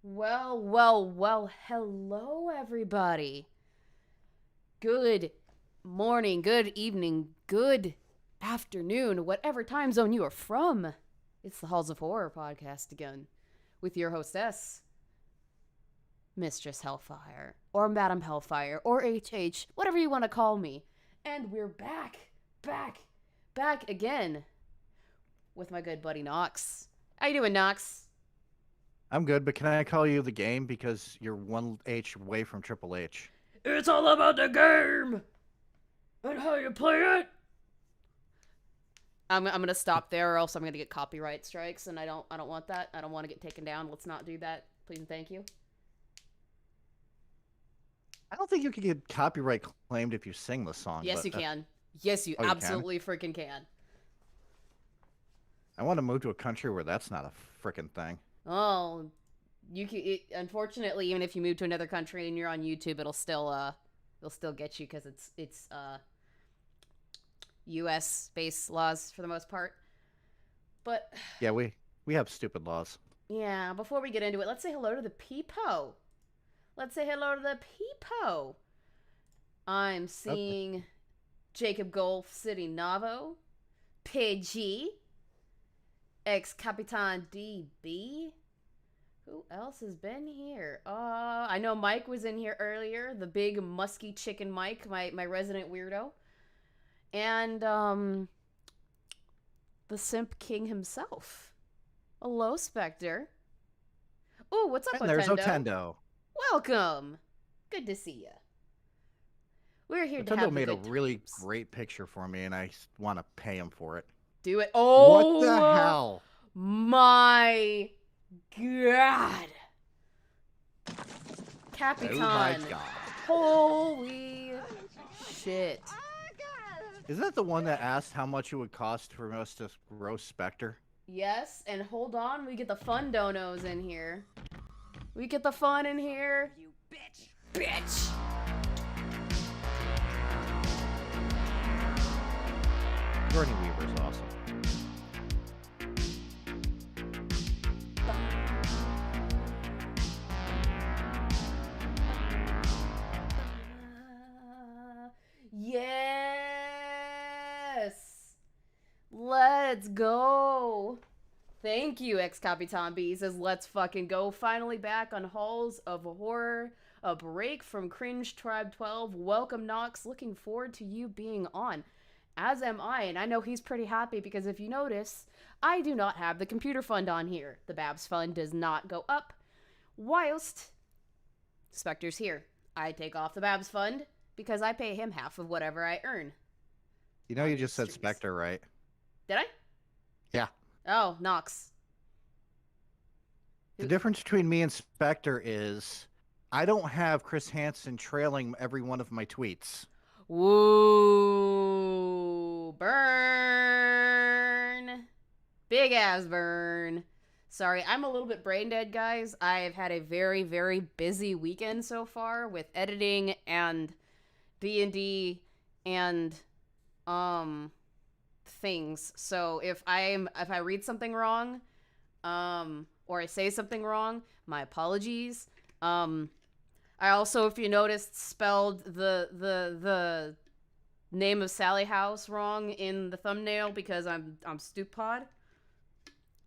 Well, hello everybody. Good morning, good evening, good afternoon, whatever time zone you are from. It's the Halls of Horror podcast again with your hostess, Mistress Hellfire, or Madam Hellfire, or HH, whatever you want to call me. And we're back again with my good buddy Nox. How you doing, Nox? I'm good, but can I call you the game because you're one H away from Triple H? It's all about the game and how you play it. I'm gonna stop there, or else I'm gonna get copyright strikes, and I don't want that. I don't want to get taken down. Let's not do that, please and thank you. I don't think you can get copyright claimed if you sing the song. Yes, but, you can. Yes, you you absolutely freaking can. I want to move to a country where that's not a freaking thing. Oh, you can. Unfortunately, even if you move to another country and you're on YouTube, it'll still get you because it's U.S. based laws for the most part. But Yeah, we have stupid laws. yeah, before we get into it, let's say hello to the peepo. Let's say hello to the peepo. I'm seeing Jacob Golf City Navo, Pidgey, ex Capitan DB. Who else has been here? I know Mike was in here earlier. The big musky chicken Mike, my resident weirdo. And the Simp King himself. Hello, Spectre. Oh, what's up, And there's Otendo? Otendo. Welcome. Good to see ya. We're here to Otendo have made a good really times. great picture for me, and I want to pay him for it. Do it. Oh, What the hell? My God. Capitan. Oh my god! Holy shit. Is that the one that asked how much it would cost for us to roast Spectre? Yes, and hold on, we get the fun donos in here. We get the fun in here. You bitch! Bitch! Jordan Weaver's awesome. Yes! Let's go! Thank you, ex Capitan B. He says, let's fucking go. Finally back on Halls of Horror. A break from Cringe Tribe 12. Welcome, Nox. Looking forward to you being on. As am I, and I know he's pretty happy because if you notice, I do not have the computer fund on here. The Babs fund does not go up. Whilst Spectre's here. I take off the Babs fund because I pay him half of whatever I earn. You know, you just said Spectre, right? Did I? Yeah. Oh, Nox. The difference between me and Spectre is I don't have Chris Hansen trailing every one of my tweets. Woo! Burn! Big ass burn. Sorry, I'm a little bit brain dead, guys. I've had a very, very busy weekend so far with editing and D&D and things. So if I read something wrong, or I say something wrong, my apologies. I also, if you noticed, spelled the name of Sallie House wrong in the thumbnail because I'm stupid.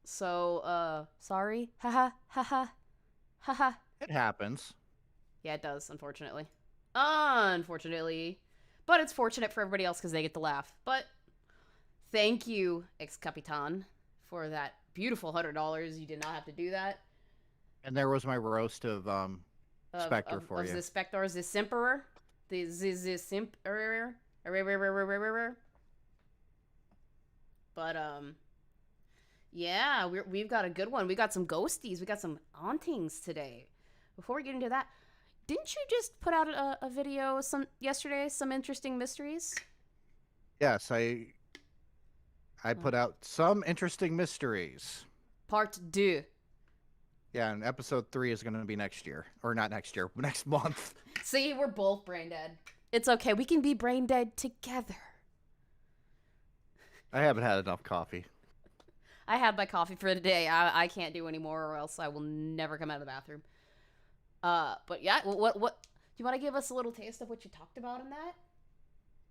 So sorry. Haha. It happens. Yeah, it does, unfortunately. Unfortunately. But it's fortunate for everybody else because they get to laugh. But thank you, ex Capitan, for that beautiful $100. You did not have to do that. And there was my roast of Spectre for you. The Spectre, the Simperer. The Simperer. But, yeah, we've got a good one. We got some ghosties. We got some hauntings today. Before we get into that, didn't you just put out a video yesterday, some interesting mysteries? Yes, I put out some interesting mysteries. Part 2. Yeah, and episode 3 is going to be next year. Or not next year, but next month. See, we're both brain dead. It's okay. We can be brain dead together. I haven't had enough coffee. I had my coffee for the day. I can't do anymore, or else I will never come out of the bathroom. But yeah, what? Do you want to give us a little taste of what you talked about in that?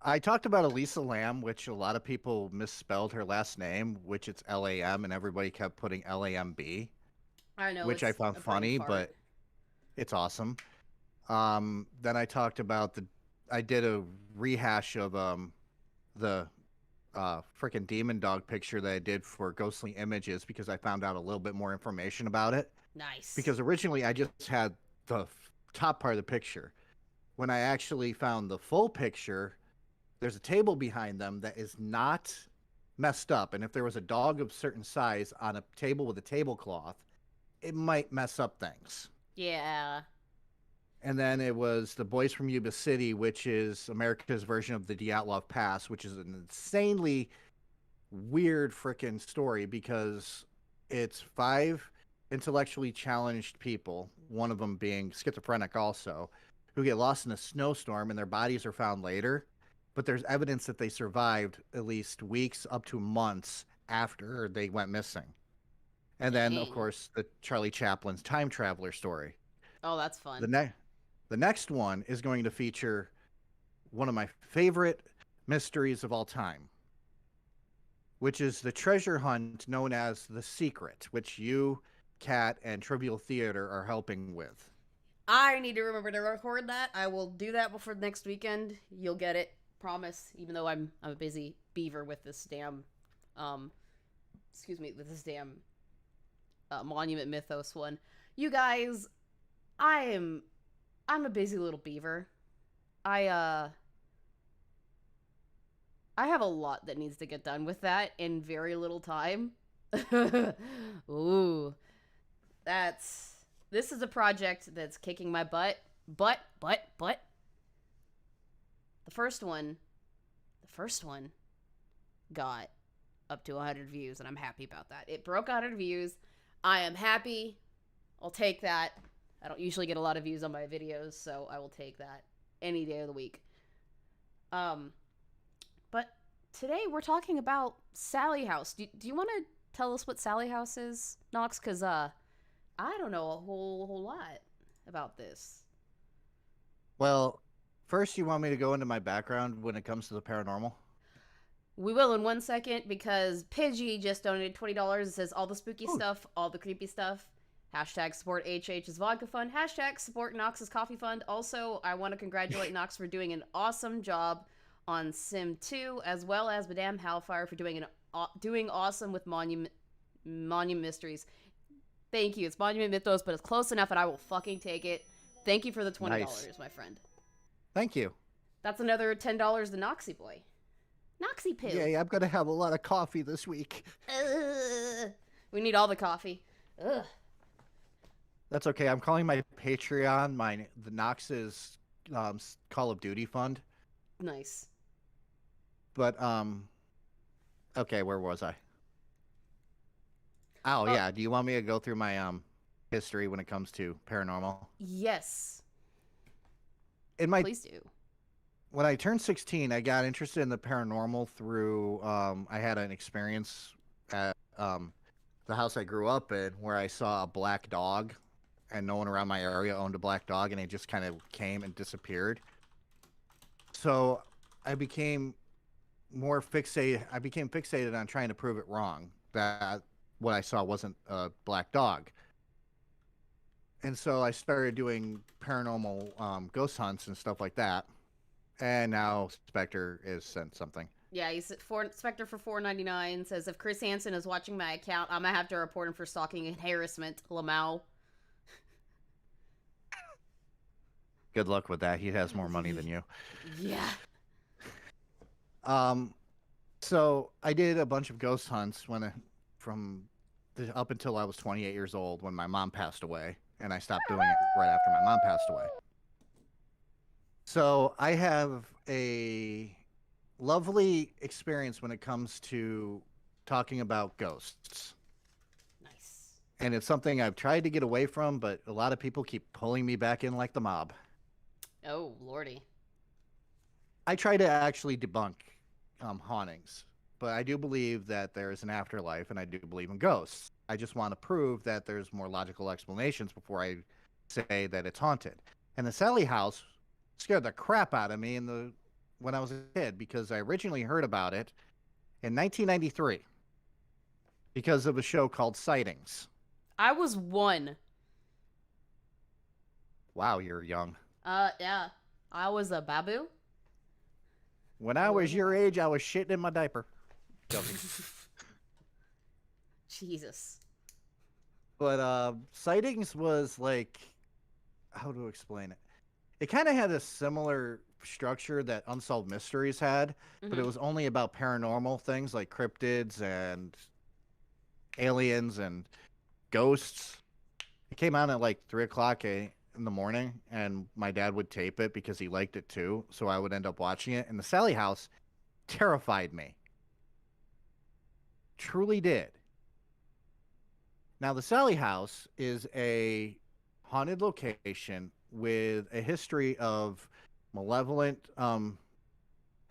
I talked about Elisa Lamb, which a lot of people misspelled her last name, which it's Lam, and everybody kept putting Lamb, I know which I it's found a brain funny, fart. but it's awesome. Then I talked about I did a rehash of the freaking demon dog picture that I did for Ghostly Images because I found out a little bit more information about it. Nice. Because originally I just had the top part of the picture. When I actually found the full picture, there's a table behind them that is not messed up. And if there was a dog of certain size on a table with a tablecloth, it might mess up things. Yeah. And then it was The Boys from Yuba City, which is America's version of the Dyatlov Pass, which is an insanely weird freaking story because it's 5 intellectually challenged people, one of them being schizophrenic also, who get lost in a snowstorm and their bodies are found later. But there's evidence that they survived at least weeks up to months after they went missing. And then, of Dang. course, the Charlie Chaplin's time traveler story. Oh, that's The fun. next the next one is going to feature one of my favorite mysteries of all time, which is the treasure hunt known as The Secret, which you, Kat, and Trivial Theater are helping with. I need to remember to record that. I will do that before next weekend. You'll get it, promise. Even though I'm a busy beaver with this damn, with this damn Monument Mythos one. You guys, I'm a busy little beaver. I I have a lot that needs to get done with that in very little time. Ooh. This is a project that's kicking my butt. But the first one got up to 100 views and I'm happy about that. It broke 100 views. I am happy. I'll take that. I don't usually get a lot of views on my videos, so I will take that any day of the week. But today we're talking about Sallie House. Do you want to tell us what Sallie House is, Nox? Because I don't know a whole lot about this. Well, first, you want me to go into my background when it comes to the paranormal? We will in 1 second because Pidgey just donated $20. It says all the spooky Ooh. stuff, all the creepy stuff. Hashtag support HH's Vodka Fund. Hashtag support Nox's Coffee Fund. Also, I want to congratulate Nox for doing an awesome job on Sim 2, as well as Madame Hellfire for doing awesome with Monument Mysteries. Thank you. It's Monument Mythos, but it's close enough, and I will fucking take it. Thank you for the $20, Nice. my friend. Thank you. That's another $10 to Noxy Boy. Noxy Poo. Yay, I'm going to have a lot of coffee this week. We need all the coffee. Ugh. That's okay. I'm calling my Patreon the Nox's Call of Duty fund. Nice. But okay, where was I? Oh yeah, do you want me to go through my history when it comes to paranormal? Yes. Please do. When I turned 16, I got interested in the paranormal through I had an experience at the house I grew up in where I saw a black dog, and no one around my area owned a black dog, and it just kind of came and disappeared. So I became fixated on trying to prove it wrong, that what I saw wasn't a black dog. And so I started doing paranormal ghost hunts and stuff like that. And now Spectre is sent something. Yeah, he's Spectre for $4.99 says if Chris Hansen is watching my account, I'm gonna have to report him for stalking and harassment. Lamau. Good luck with that. He has more money than you. Yeah. So I did a bunch of ghost hunts up until I was 28 years old when my mom passed away, and I stopped doing it right after my mom passed away. So I have a lovely experience when it comes to talking about ghosts. Nice. And it's something I've tried to get away from, but a lot of people keep pulling me back in like the mob. Oh, lordy. I try to actually debunk hauntings but I do believe that there is an afterlife, and I do believe in ghosts. I just want to prove that there's more logical explanations before I say that it's haunted. And the Sallie house scared the crap out of me when I was a kid, because I originally heard about it in 1993 because of a show called Sightings. I was 1. Wow, you're young. Yeah. I was a babu. When I was your age, I was shitting in my diaper. Joking. Jesus. But Sightings was like, how to explain it? It kind of had a similar structure that Unsolved Mysteries had, but it was only about paranormal things like cryptids and aliens and ghosts. It came on at like 3 o'clock in the morning, and my dad would tape it because he liked it too, so I would end up watching it. And the Sallie house terrified me. Truly did. Now, the Sallie house is a haunted location with a history of malevolent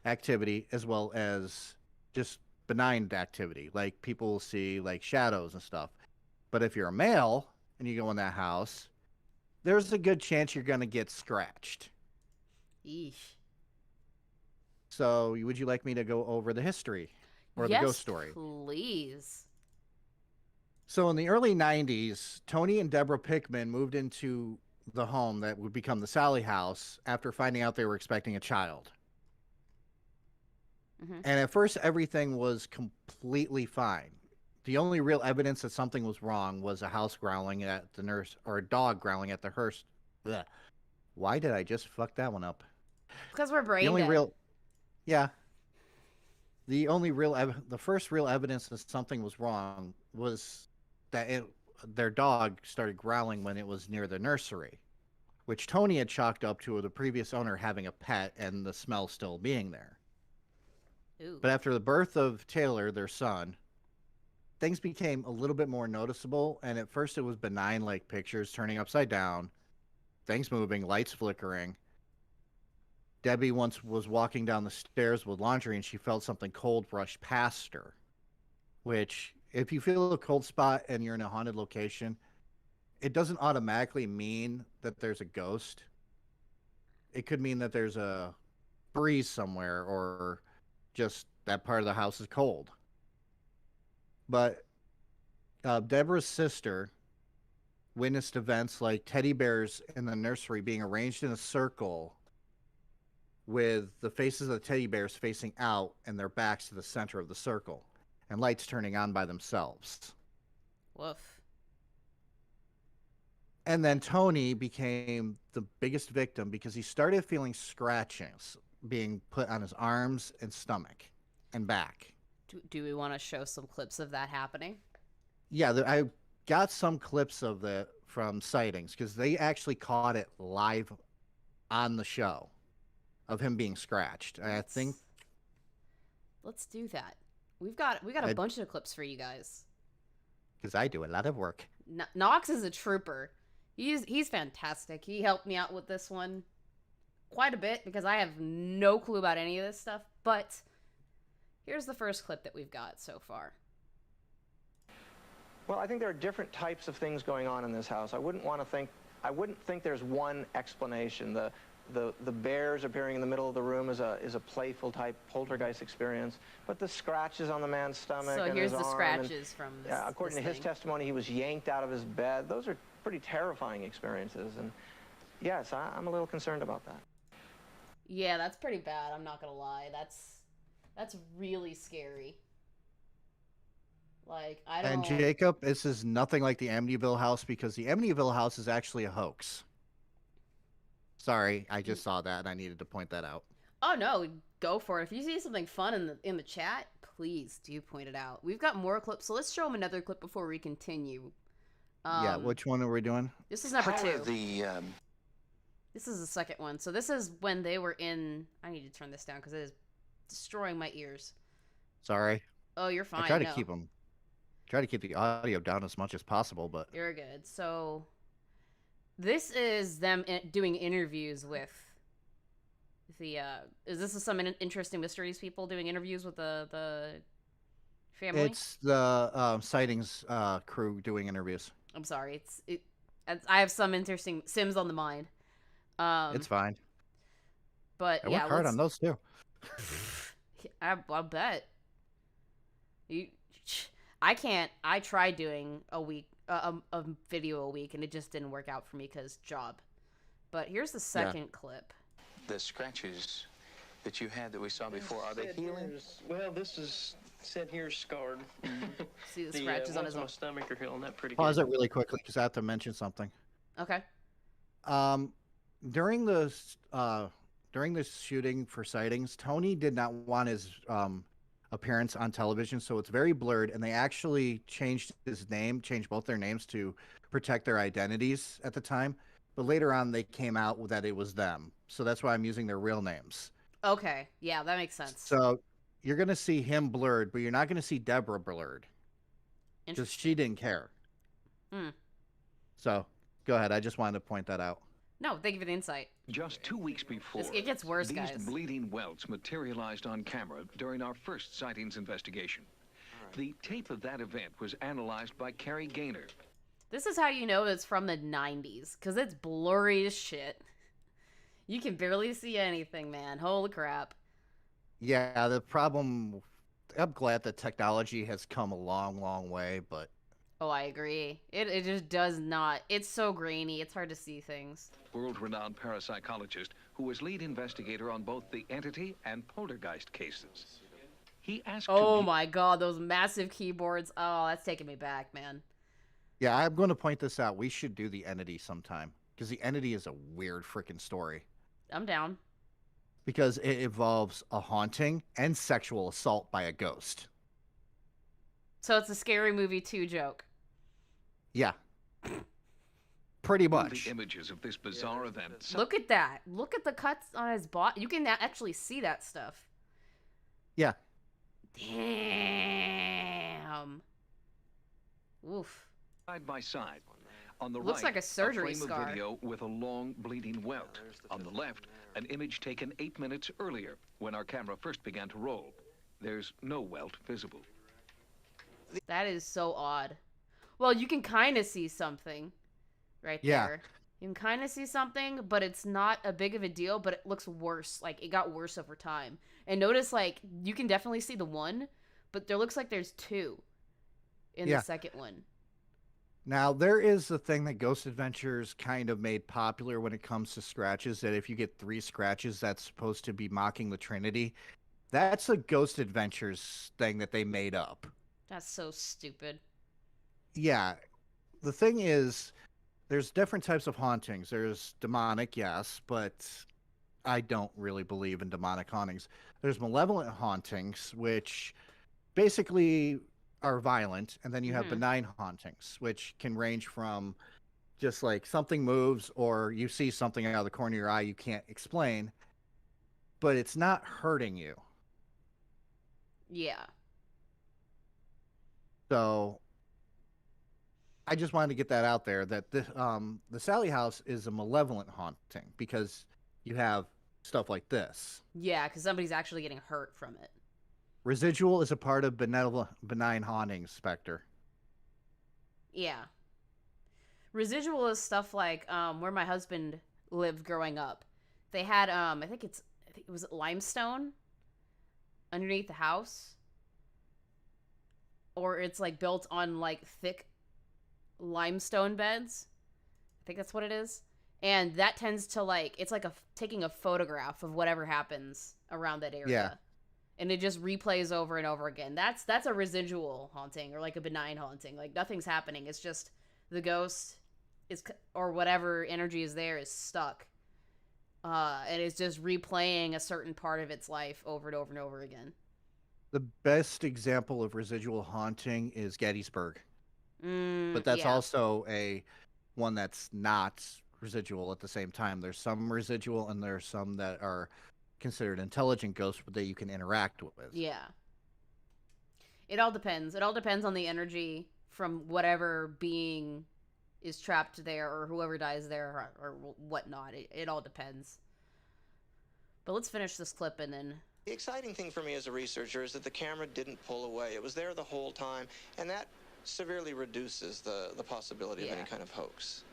activity as well as just benign activity. Like, people will see like shadows and stuff. But if you're a male and you go in that house, there's a good chance you're going to get scratched. Eesh. So, would you like me to go over the history or the ghost story? Please. So, in the early 90s, Tony and Deborah Pickman moved into the home that would become the Sallie house after finding out they were expecting a child. And at first, everything was completely fine. The only real evidence that something was wrong was a house growling at the nurse, or a dog growling at the hearse. Blech. Why did I just fuck that one up? Because we're brain dead. The first real evidence that something was wrong was that their dog started growling when it was near the nursery, which Tony had chalked up to the previous owner having a pet and the smell still being there. Ooh. But after the birth of Taylor, their son, things became a little bit more noticeable, and at first it was benign, like pictures turning upside down, things moving, lights flickering. Debbie once was walking down the stairs with laundry, and she felt something cold brush past her, which, if you feel a cold spot and you're in a haunted location, it doesn't automatically mean that there's a ghost. It could mean that there's a breeze somewhere, or just that part of the house is cold. But Deborah's sister witnessed events like teddy bears in the nursery being arranged in a circle with the faces of the teddy bears facing out and their backs to the center of the circle, and lights turning on by themselves. Woof. And then Tony became the biggest victim because he started feeling scratchings being put on his arms and stomach and back. Do we want to show some clips of that happening? Yeah, I got some clips of it from Sightings because they actually caught it live on the show of him being scratched. I think. Let's do that. We got a bunch of clips for you guys. Because I do a lot of work. Knox is a trooper. He's fantastic. He helped me out with this one quite a bit because I have no clue about any of this stuff. But here's the first clip that we've got so far. Well, I think there are different types of things going on in this house. I wouldn't think there's one explanation. The bears appearing in the middle of the room is a playful type poltergeist experience, but the scratches on the man's stomach and his arm. So here's the scratches from this. Yeah, according to his testimony, he was yanked out of his bed. Those are pretty terrifying experiences, and yes, I'm a little concerned about that. Yeah, that's pretty bad. I'm not gonna lie. That's really scary. Like, I don't. And Jacob, this is nothing like the Amityville house because the Amityville house is actually a hoax. Sorry, I just saw that and I needed to point that out. Oh no, go for it. If you see something fun in the chat, please do point it out. We've got more clips, so let's show them another clip before we continue. Yeah, which one are we doing? This is number 2. This is the second one. So this is when they were in. I need to turn this down because it is destroying my ears. Sorry. Oh, you're fine. I try to keep the audio down as much as possible, but you're good. So this is them doing interviews with the. Is this some interesting mysteries people doing interviews with the Family? It's the sightings crew doing interviews. I'm sorry. I have some interesting Sims on the mind. It's fine. But I yeah, work hard on those too. I'll bet. You, I can't. I tried doing a video a week, and it just didn't work out for me because job. But here's the second clip. The scratches that you had that we saw before, are they healing? Well, this is said here scarred. See the scratches on ones his my stomach are healing that pretty Pause good. it really quickly because I have to mention something. Okay. During the shooting for sightings, Tony did not want his appearance on television, so it's very blurred. And they actually changed both their names to protect their identities at the time. But later on, they came out that it was them, so that's why I'm using their real names. Okay. Yeah, that makes sense. So you're gonna see him blurred, but you're not gonna see Deborah blurred. Because she didn't care. So go ahead. I just wanted to point that out. No, thank you for the insight. Just 2 weeks before, It gets worse, these guys. bleeding welts materialized on camera during our first sightings investigation. The tape of that event was analyzed by Carrie Gaynor. This is how you know it's from the 90s, because it's blurry as shit. You can barely see anything, man. Holy crap. Yeah, the problem. I'm glad that technology has come a long, long way, but Oh, I agree. It just does not. It's so grainy. It's hard to see things. World-renowned parapsychologist who was lead investigator on both the entity and poltergeist cases. He asked Oh my god, those massive keyboards. Oh, that's taking me back, man. yeah, I'm going to point this out. We should do the entity sometime because the entity is a weird freaking story I'm down. because it involves a haunting and sexual assault by a ghost. So it's a Scary Movie 2 joke. Yeah. Pretty the much. images of this bizarre event. Look at that. Look at the cuts on his body. You can actually see that stuff. Yeah. Damn. Oof. Side by side. On the Looks right, like a surgery frame scar. of video with a long bleeding welt. On the left, an image taken 8 minutes earlier when our camera first began to roll. There's no welt visible. That is so odd. Well, you can kind of see something right Yeah. there. You can kind of see something, but it's not a big of a deal, but it looks worse. Like, it got worse over time. And notice, like, you can definitely see the one, but there looks like there's two in Yeah. the second one. Now, there is a thing that Ghost Adventures kind of made popular when it comes to scratches, that if you get 3 scratches, that's supposed to be mocking the Trinity. That's a Ghost Adventures thing that they made up. That's so stupid. Yeah. The thing is, there's different types of hauntings. There's demonic, yes, but I don't really believe in demonic hauntings. There's malevolent hauntings, which basically are violent, and then you have benign hauntings, which can range from just like something moves or you see something out of the corner of your eye you can't explain, but it's not hurting you. Yeah. So I just wanted to get that out there, that the Sallie house is a malevolent haunting because you have stuff like this. Yeah, because somebody's actually getting hurt from it. Residual is a part of benign hauntings, Spectre. Yeah. Residual is stuff like where my husband lived growing up. They had I think it was limestone underneath the house, or it's like built on like thick limestone beds. I think that's what it is. And that tends to like, it's like taking a photograph of whatever happens around that area. Yeah. And it just replays over and over again. That's a residual haunting, or like a benign haunting. Like nothing's happening. It's just the ghost is, or whatever energy is there, is stuck. And it's just replaying a certain part of its life over and over and over again. The best example of residual haunting is Gettysburg. But that's yeah. also one that's not residual at the same time. There's some residual and there's some that are considered intelligent ghosts that you can interact with. Yeah. It all depends. It all depends on the energy from whatever being is trapped there, or whoever dies there, or whatnot. It all depends. But let's finish this clip and then The exciting thing for me as a researcher is that the camera didn't pull away. It was there the whole time, and that severely reduces the possibility of any kind of hoax.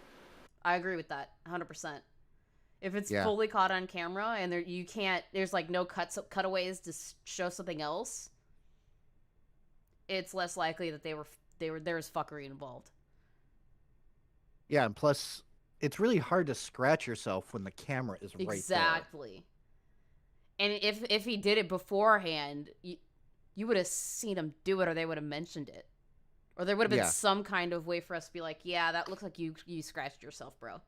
I agree with that 100%. If it's Yeah. fully caught on camera and there's like no cutaways to show something else, it's less likely that there was fuckery involved. Yeah, and plus, it's really hard to scratch yourself when the camera is right there. Exactly. And if he did it beforehand, you would have seen him do it, or they would have mentioned it, or there would have been some kind of way for us to be like, yeah, that looks like you scratched yourself, bro.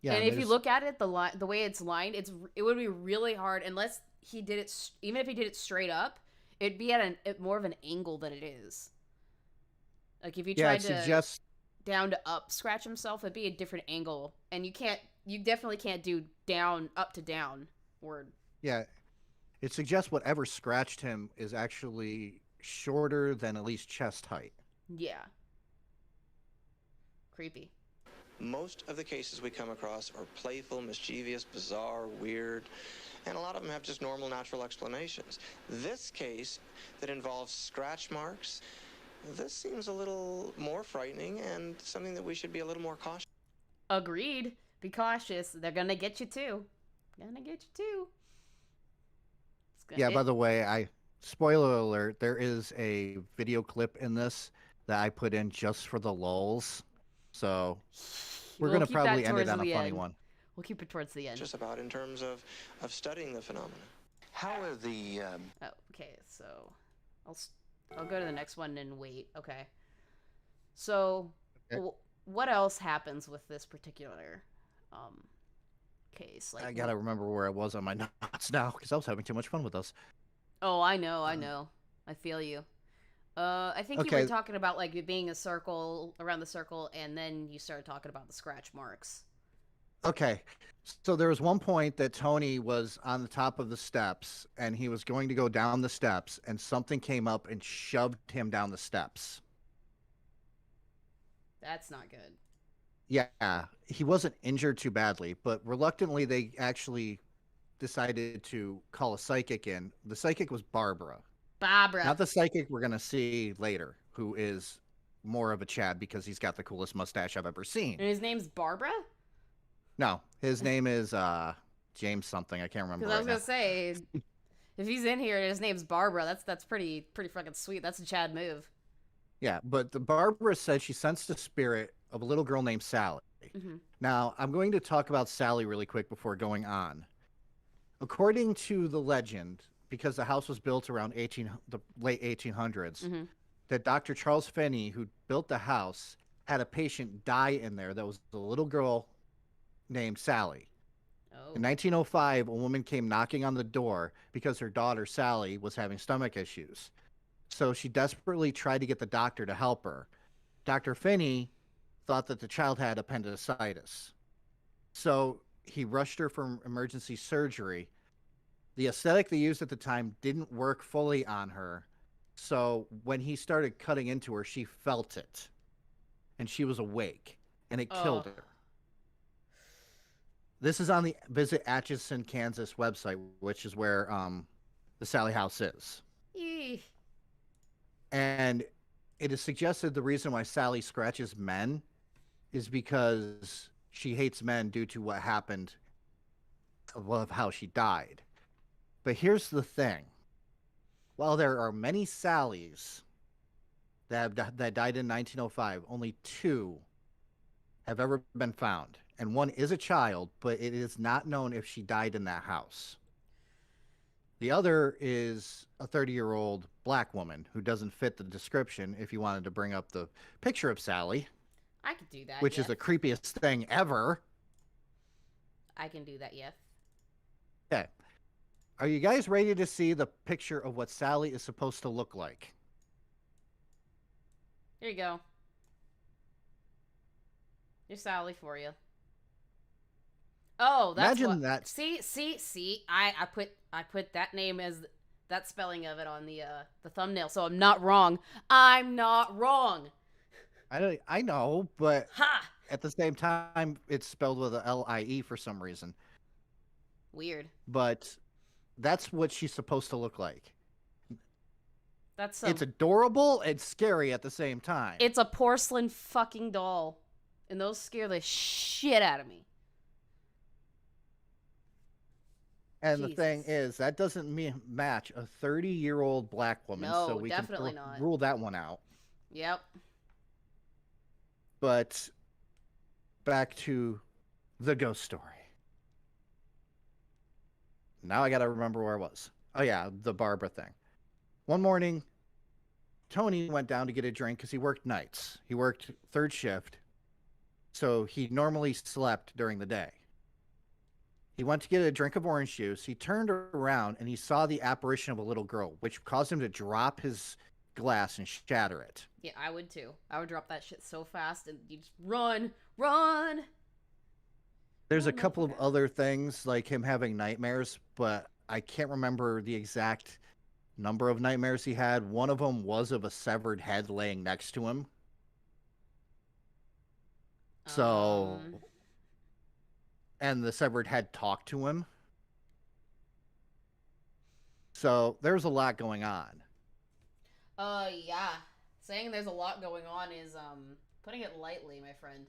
Yeah, and if you look at it, the way it's lined, it would be really hard unless he did it. Even if he did it straight up, it'd be at more of an angle than it is. Like if you tried to down to up scratch himself, it'd be a different angle, and you definitely can't do down up to down word. Yeah, it suggests whatever scratched him is actually shorter than at least chest height. Yeah. Creepy. Most of the cases we come across are playful, mischievous, bizarre, weird, and a lot of them have just normal, natural explanations. This case that involves scratch marks, this seems a little more frightening and something that we should be a little more cautious. Agreed. Be cautious. They're gonna get you too. Yeah, by the way, spoiler alert, there is a video clip in this that I put in just for the lulz. So we're going to probably end it on a funny one. We'll keep it towards the end. Just about in terms of studying the phenomena. How are the... Oh, okay, so I'll go to the next one and wait. Okay. So what else happens with this particular case? Like, I got to remember where I was on my notes now because I was having too much fun with this. Oh, I know. I feel you. I think you were talking about like it being a circle around the circle, and then you started talking about the scratch marks. Okay. So there was one point that Tony was on the top of the steps, and he was going to go down the steps, and something came up and shoved him down the steps. That's not good. Yeah. He wasn't injured too badly, but reluctantly they actually decided to call a psychic in. The psychic was Barbara. Not the psychic we're going to see later, who is more of a Chad because he's got the coolest mustache I've ever seen. And his name's Barbara? No, his name is James something. I can't remember. Because I was going to say, if he's in here and his name's Barbara, that's pretty fucking sweet. That's a Chad move. Yeah, but the Barbara said she sensed the spirit of a little girl named Sallie. Mm-hmm. Now, I'm going to talk about Sallie really quick before going on. According to the legend, because the house was built around the late 1800s, that Dr. Charles Finney, who built the house, had a patient die in there that was a little girl named Sallie. In 1905, a woman came knocking on the door because her daughter, Sallie, was having stomach issues. So she desperately tried to get the doctor to help her. Dr. Finney thought that the child had appendicitis. So he rushed her for emergency surgery. The aesthetic they used at the time didn't work fully on her. So when he started cutting into her, she felt it. And she was awake. And it killed her. This is on the Visit Atchison, Kansas website, which is where the Sallie house is. Eee. And it is suggested the reason why Sallie scratches men is because she hates men due to what happened of how she died. But here's the thing. While there are many Sallies that died in 1905, only 2 have ever been found. And one is a child, but it is not known if she died in that house. The other is a 30-year-old black woman who doesn't fit the description if you wanted to bring up the picture of Sallie. I could do that, which is the creepiest thing ever. I can do that, yeah. Okay. Are you guys ready to see the picture of what Sallie is supposed to look like? Here you go. Here's Sallie for you. Oh, that's Imagine what. That. See. I put that name as that spelling of it on the thumbnail, so I'm not wrong. I'm not wrong. I know, but Ha! At the same time, it's spelled with a L-I-E for some reason. Weird. but that's what she's supposed to look like. That's It's adorable and scary at the same time. It's a porcelain fucking doll. And those scare the shit out of me. And the thing Jesus. is, that doesn't match a 30-year-old black woman, No, so we definitely can not. rule that one out. Yep. But back to the ghost story. Now I gotta remember where I was. Oh yeah, the Barbara thing. One morning, Tony went down to get a drink because he worked nights. He worked third shift, so he normally slept during the day. He went to get a drink of orange juice. He turned around and he saw the apparition of a little girl, which caused him to drop his glass and shatter it. Yeah, I would too. I would drop that shit so fast and you just run. There's Oh, a no, couple of okay. other things like him having nightmares, but I can't remember the exact number of nightmares he had. One of them was of a severed head laying next to him. So, and the severed head talked to him. So there's a lot going on. Yeah. Saying there's a lot going on is, putting it lightly, my friend.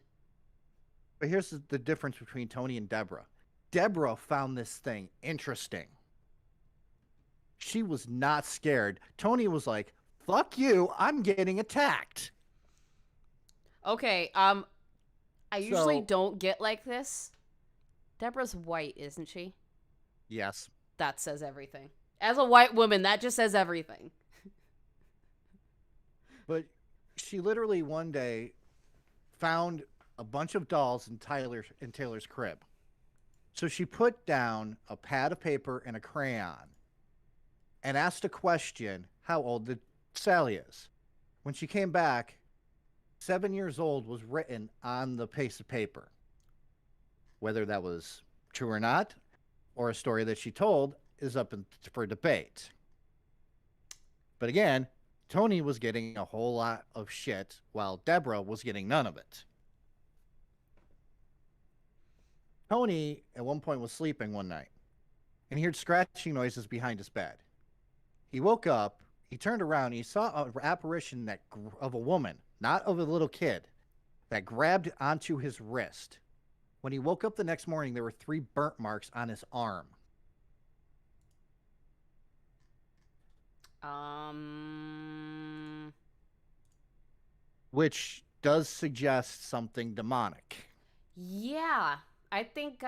But here's the difference between Tony and Deborah. Deborah found this thing interesting. She was not scared. Tony was like, fuck you, I'm getting attacked. Okay, I usually So- don't get like this. Deborah's white, isn't she? Yes. That says everything. As a white woman, that just says everything. But she literally one day found a bunch of dolls in Taylor's crib. So she put down a pad of paper and a crayon and asked a question, how old Sallie is. When she came back, 7 years old was written on the piece of paper. Whether that was true or not, or a story that she told, is up for debate. But again, Tony was getting a whole lot of shit while Deborah was getting none of it. Tony, at one point, was sleeping one night, and he heard scratching noises behind his bed. He woke up, he turned around, and he saw an apparition of a woman, not of a little kid, that grabbed onto his wrist. When he woke up the next morning, there were 3 burnt marks on his arm. Which does suggest something demonic. Yeah. I think,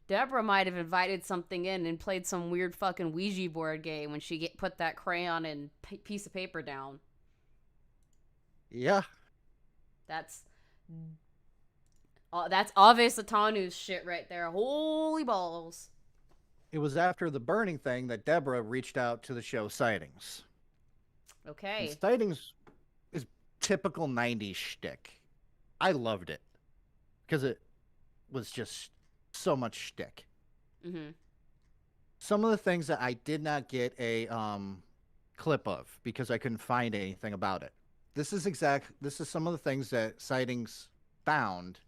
Deborah might have invited something in and played some weird fucking Ouija board game when she put that crayon and piece of paper down. Yeah. That's Ave Satanu's shit right there. Holy balls. It was after the burning thing that Deborah reached out to the show Sightings. Okay. And Sightings is typical 90s shtick. I loved it because it was just so much shtick. Mm-hmm. Some of the things that I did not get a clip of because I couldn't find anything about it. This is some of the things that Sightings found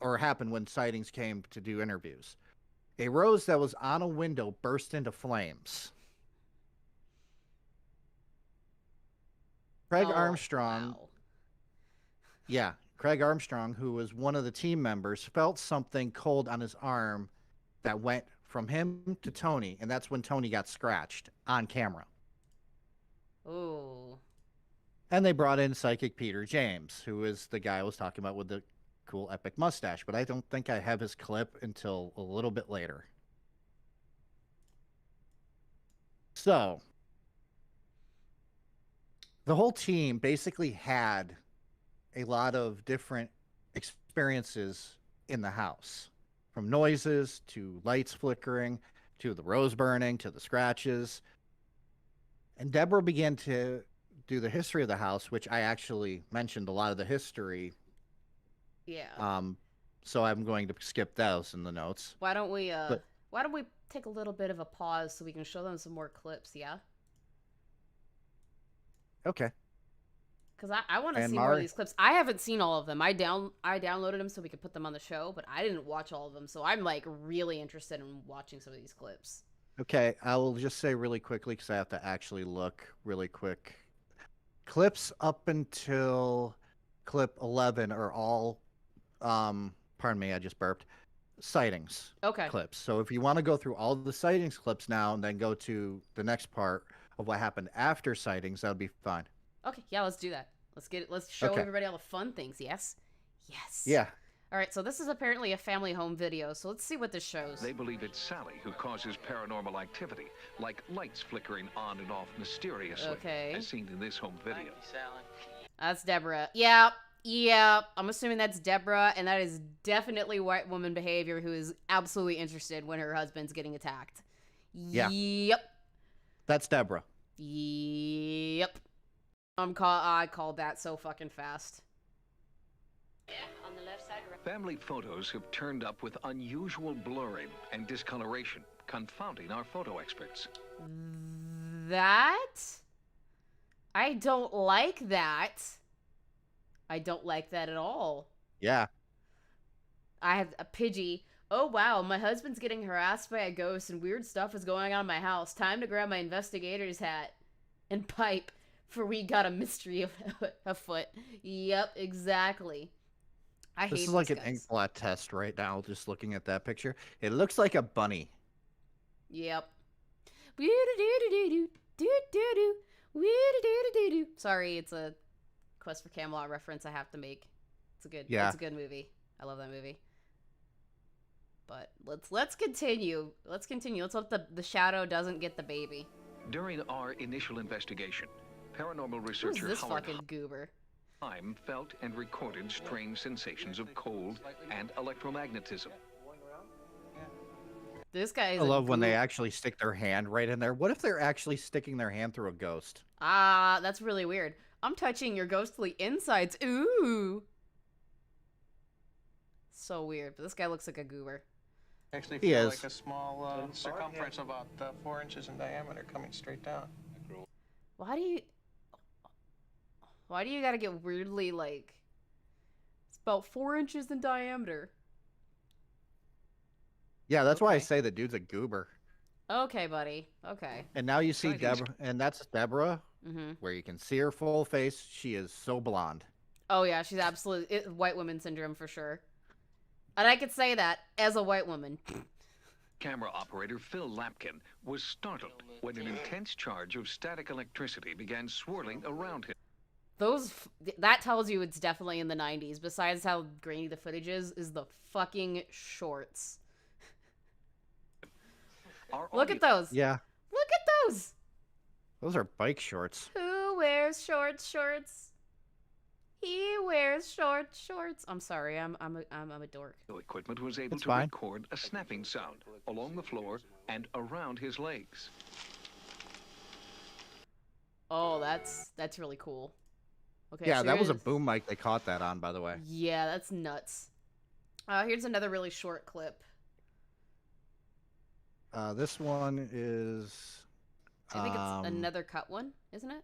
or happened when Sightings came to do interviews. A rose that was on a window burst into flames. Craig Armstrong. Wow. Yeah, Craig Armstrong, who was one of the team members, felt something cold on his arm that went from him to Tony, and that's when Tony got scratched on camera. Ooh. And they brought in Psychic Peter James, who is the guy I was talking about with the cool epic mustache, but I don't think I have his clip until a little bit later. So, the whole team basically had a lot of different experiences in the house, from noises to lights flickering to the rose burning to the scratches. And Deborah began to do the history of the house, which I actually mentioned a lot of the history. Yeah. So I'm going to skip those in the notes. Why don't we take a little bit of a pause so we can show them some more clips, yeah? Okay. Because I want to And see more of Mari? these clips. I haven't seen all of them. I downloaded them so we could put them on the show, but I didn't watch all of them. So I'm like really interested in watching some of these clips. Okay, I will just say really quickly because I have to actually look really quick. Clips up until clip 11 are all, pardon me, I just burped, sightings Okay. clips. So if you want to go through all the sightings clips now and then go to the next part of what happened after sightings, that would be fine. Okay, yeah, let's do that. Let's show Okay. everybody all the fun things. Yes? Yes. Yeah. All right, so this is apparently a family home video, so let's see what this shows. They believe it's Sallie who causes paranormal activity, like lights flickering on and off mysteriously, Okay. as seen in this home video. That's Deborah. Yeah. I'm assuming that's Deborah, and that is definitely white woman behavior who is absolutely interested when her husband's getting attacked. Yeah. Yep. That's Deborah. Yep. I called that so fucking fast. On the left side, Family photos have turned up with unusual blurring and discoloration, confounding our photo experts. That? I don't like that. I don't like that at all. Yeah. I have a Pidgey. Oh wow, my husband's getting harassed by a ghost and weird stuff is going on in my house. Time to grab my investigator's hat and pipe, for we got a mystery afoot. Yep, exactly. I hate This is like these an guys. inkblot test right now, just looking at that picture. It looks like a bunny. Yep. Woo-doo-doo-doo-doo. Sorry, it's a Quest for Camelot reference I have to make. It's a good movie. I love that movie. But let's continue. Let's hope the shadow doesn't get the baby. During our initial investigation, paranormal Who's researcher this Howard fucking goober? Heim felt and recorded strange sensations of cold and electromagnetism. This guy is I a love when they goof. actually stick their hand right in there. What if they're actually sticking their hand through a ghost? Ah, that's really weird. I'm touching your ghostly insides. Ooh. So weird. But this guy looks like a goober. Actually He feel is. like a small circumference about 4 inches in diameter coming straight down. Why do you gotta get weirdly, like... It's about 4 inches in diameter. Yeah, that's why I Okay. say the dude's a goober. Okay, buddy. Okay. And now you see Sightings. Deborah, and that's Deborah, Mm-hmm. where you can see her full face. She is so blonde. Oh, yeah, she's absolutely... white woman syndrome, for sure. And I could say that as a white woman. Camera operator Phil Lapkin was startled when an intense charge of static electricity began swirling around him. That tells you it's definitely in the 90s. Besides how grainy the footage is the fucking shorts. Our Look at audience- those. Yeah, Look at those. those are bike shorts. Who wears shorts? He wears shorts. I'm sorry. I'm a dork. The equipment was able It's to fine. record a snapping sound along the floor and around his legs. Oh, that's really cool. Okay. Yeah, so that was a here's- boom mic they caught that on, by the way. Yeah, that's nuts. Here's another really short clip. This one is... I think it's another cut one, isn't it?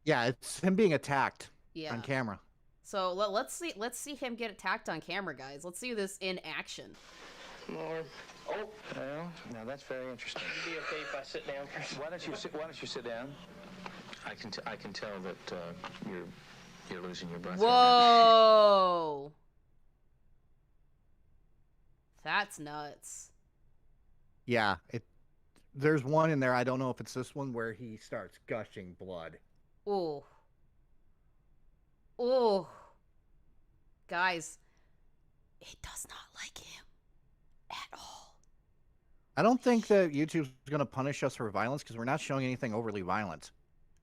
Yeah, it's him being attacked Yeah. on camera. So let's see him get attacked on camera, guys. Let's see this in action. More. Oh, well, now that's very interesting. It'd be okay if I sit down for a second. Why don't you sit down? I can tell that you're losing your breath. Whoa. That's nuts. Yeah, there's one in there, I don't know if it's this one, where he starts gushing blood. Ooh. Ooh. Guys, it does not like him at all. I don't think that YouTube's going to punish us for violence because we're not showing anything overly violent.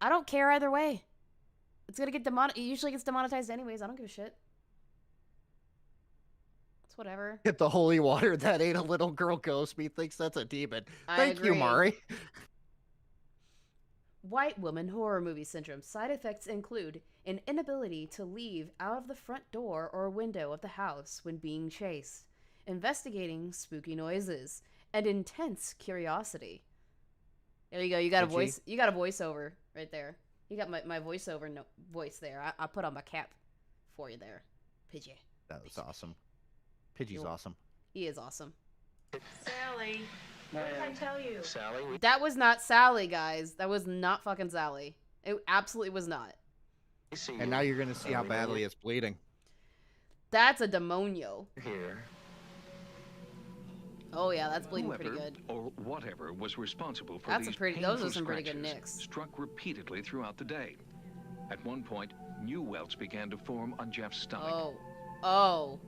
I don't care either way. It's gonna get it usually gets demonetized anyways. I don't give a shit. It's whatever. Hit the holy water that ate a little girl ghost. Me thinks that's a demon. I Thank you, agree. Mari. White woman horror movie syndrome. Side effects include an inability to leave out of the front door or window of the house when being chased, investigating spooky noises, and intense curiosity. There you go. You got a Itchy. voice. You got a voiceover right there. You got my voiceover voice there. I put on my cap for you there. Pidgey. That was awesome. Pidgey's awesome. He is awesome. Sallie, what did I tell you? Sallie, That was not Sallie, guys. That was not fucking Sallie. It absolutely was not. we see And now you're gonna see how badly it's bleeding. That's a demonio. here. Oh yeah, that's bleeding pretty Whoever good. or whatever was responsible for That's a these pretty- those are painful some pretty good scratches nicks. struck repeatedly throughout the day. At one point, new welts began to form on Jeff's stomach. Oh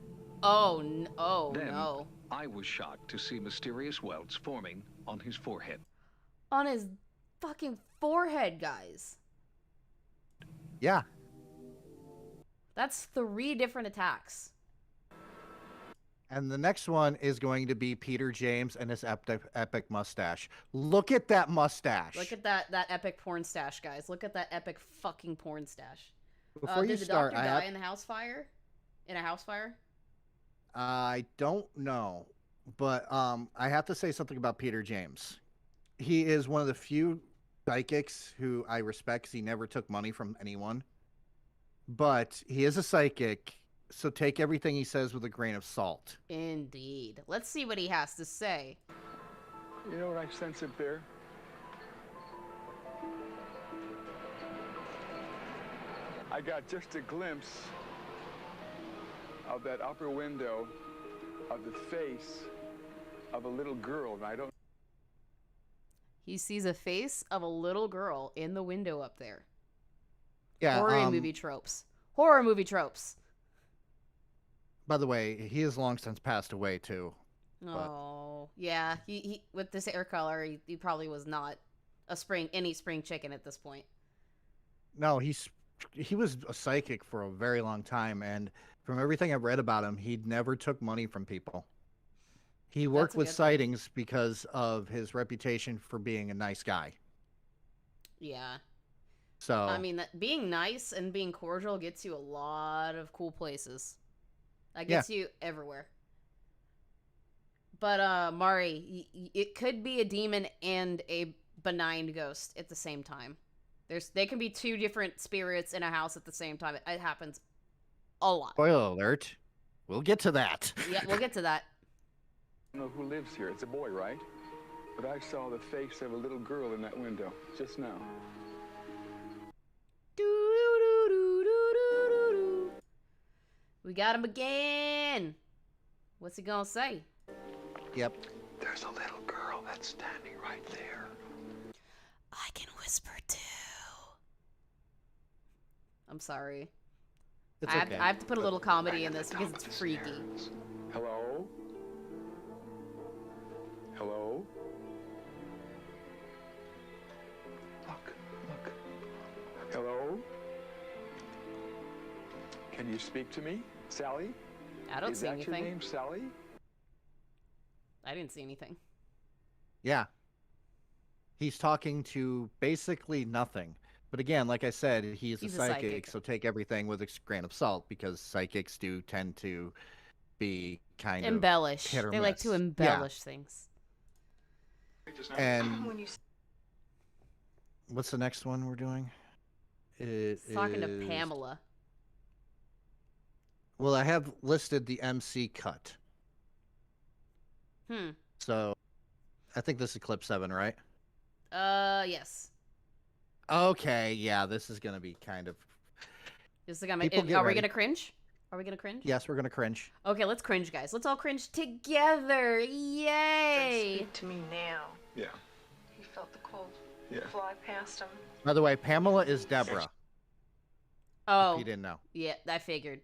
Then, no. I was shocked to see mysterious welts forming on his forehead. On his fucking forehead, guys. Yeah. That's 3 different attacks. And the next one is going to be Peter James and his epic mustache. Look at that mustache. Look at that epic porn stash, guys. Look at that epic fucking porn stash. Before you did the start, doctor die in the house fire? In a house fire? I don't know, but I have to say something about Peter James. He is one of the few psychics who I respect 'cause he never took money from anyone. But he is a psychic, so take everything he says with a grain of salt. Indeed. Let's see what he has to say. You know what I sense up there? I got just a glimpse of that upper window of the face of a little girl, and I don't... He sees a face of a little girl in the window up there. Yeah. Horror movie tropes. Horror movie tropes. By the way, he has long since passed away too. Oh, yeah. He with this hair color, he probably was not any spring chicken at this point. No, he was a psychic for a very long time, and from everything I've read about him, he never took money from people. He worked with sightings because of his reputation for being a nice guy. Yeah. So I mean, being nice and being cordial gets you a lot of cool places. That gets you everywhere. But Mari, it could be a demon and a benign ghost at the same time. They can be 2 different spirits in a house at the same time. It happens a lot. spoiler alert. We'll get to that. Yeah, we'll get to that. I don't know who lives here. It's a boy, right? But I saw the face of a little girl in that window just now. We got him again. What's he gonna say? Yep. There's a little girl that's standing right there. I can whisper too. I'm sorry. It's I okay. have to put a little comedy in this because it's freaky. Hello? Hello? Look. Hello? Can you speak to me? Sallie? I don't Is see that anything. your name, Sallie? I didn't see anything. Yeah. He's talking to basically nothing. But again, like I said, he's a psychic, so take everything with a grain of salt because psychics do tend to be kind Embellish. of hit or They like miss. to embellish things. And what's the next one we're doing? He's talking to Pamela. Well, I have listed the MC cut. So I think this is clip 7, right? Yes. Okay, yeah, this is gonna be kind of. This is gonna People get are we ready. gonna cringe? Are we gonna cringe? Yes, we're gonna cringe. Okay, let's cringe, guys. Let's all cringe together. Yay! Speak to me now. Yeah. He felt the cold Yeah. fly past him. By the way, Pamela is Deborah. Oh, If you didn't know. yeah, I figured.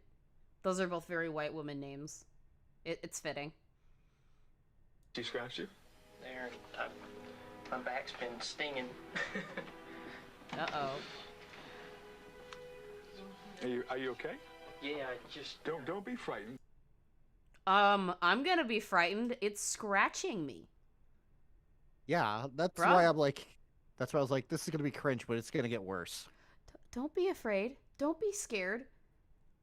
Those are both very white woman names. It's fitting. She scratched you? There, my back's been stinging. Uh-oh. Are you okay? Yeah, I just... Don't be frightened. I'm gonna be frightened. It's scratching me. Yeah, that's Bruh. why I'm like. That's why I was like, this is gonna be cringe, but it's gonna get worse. Don't be afraid. Don't be scared.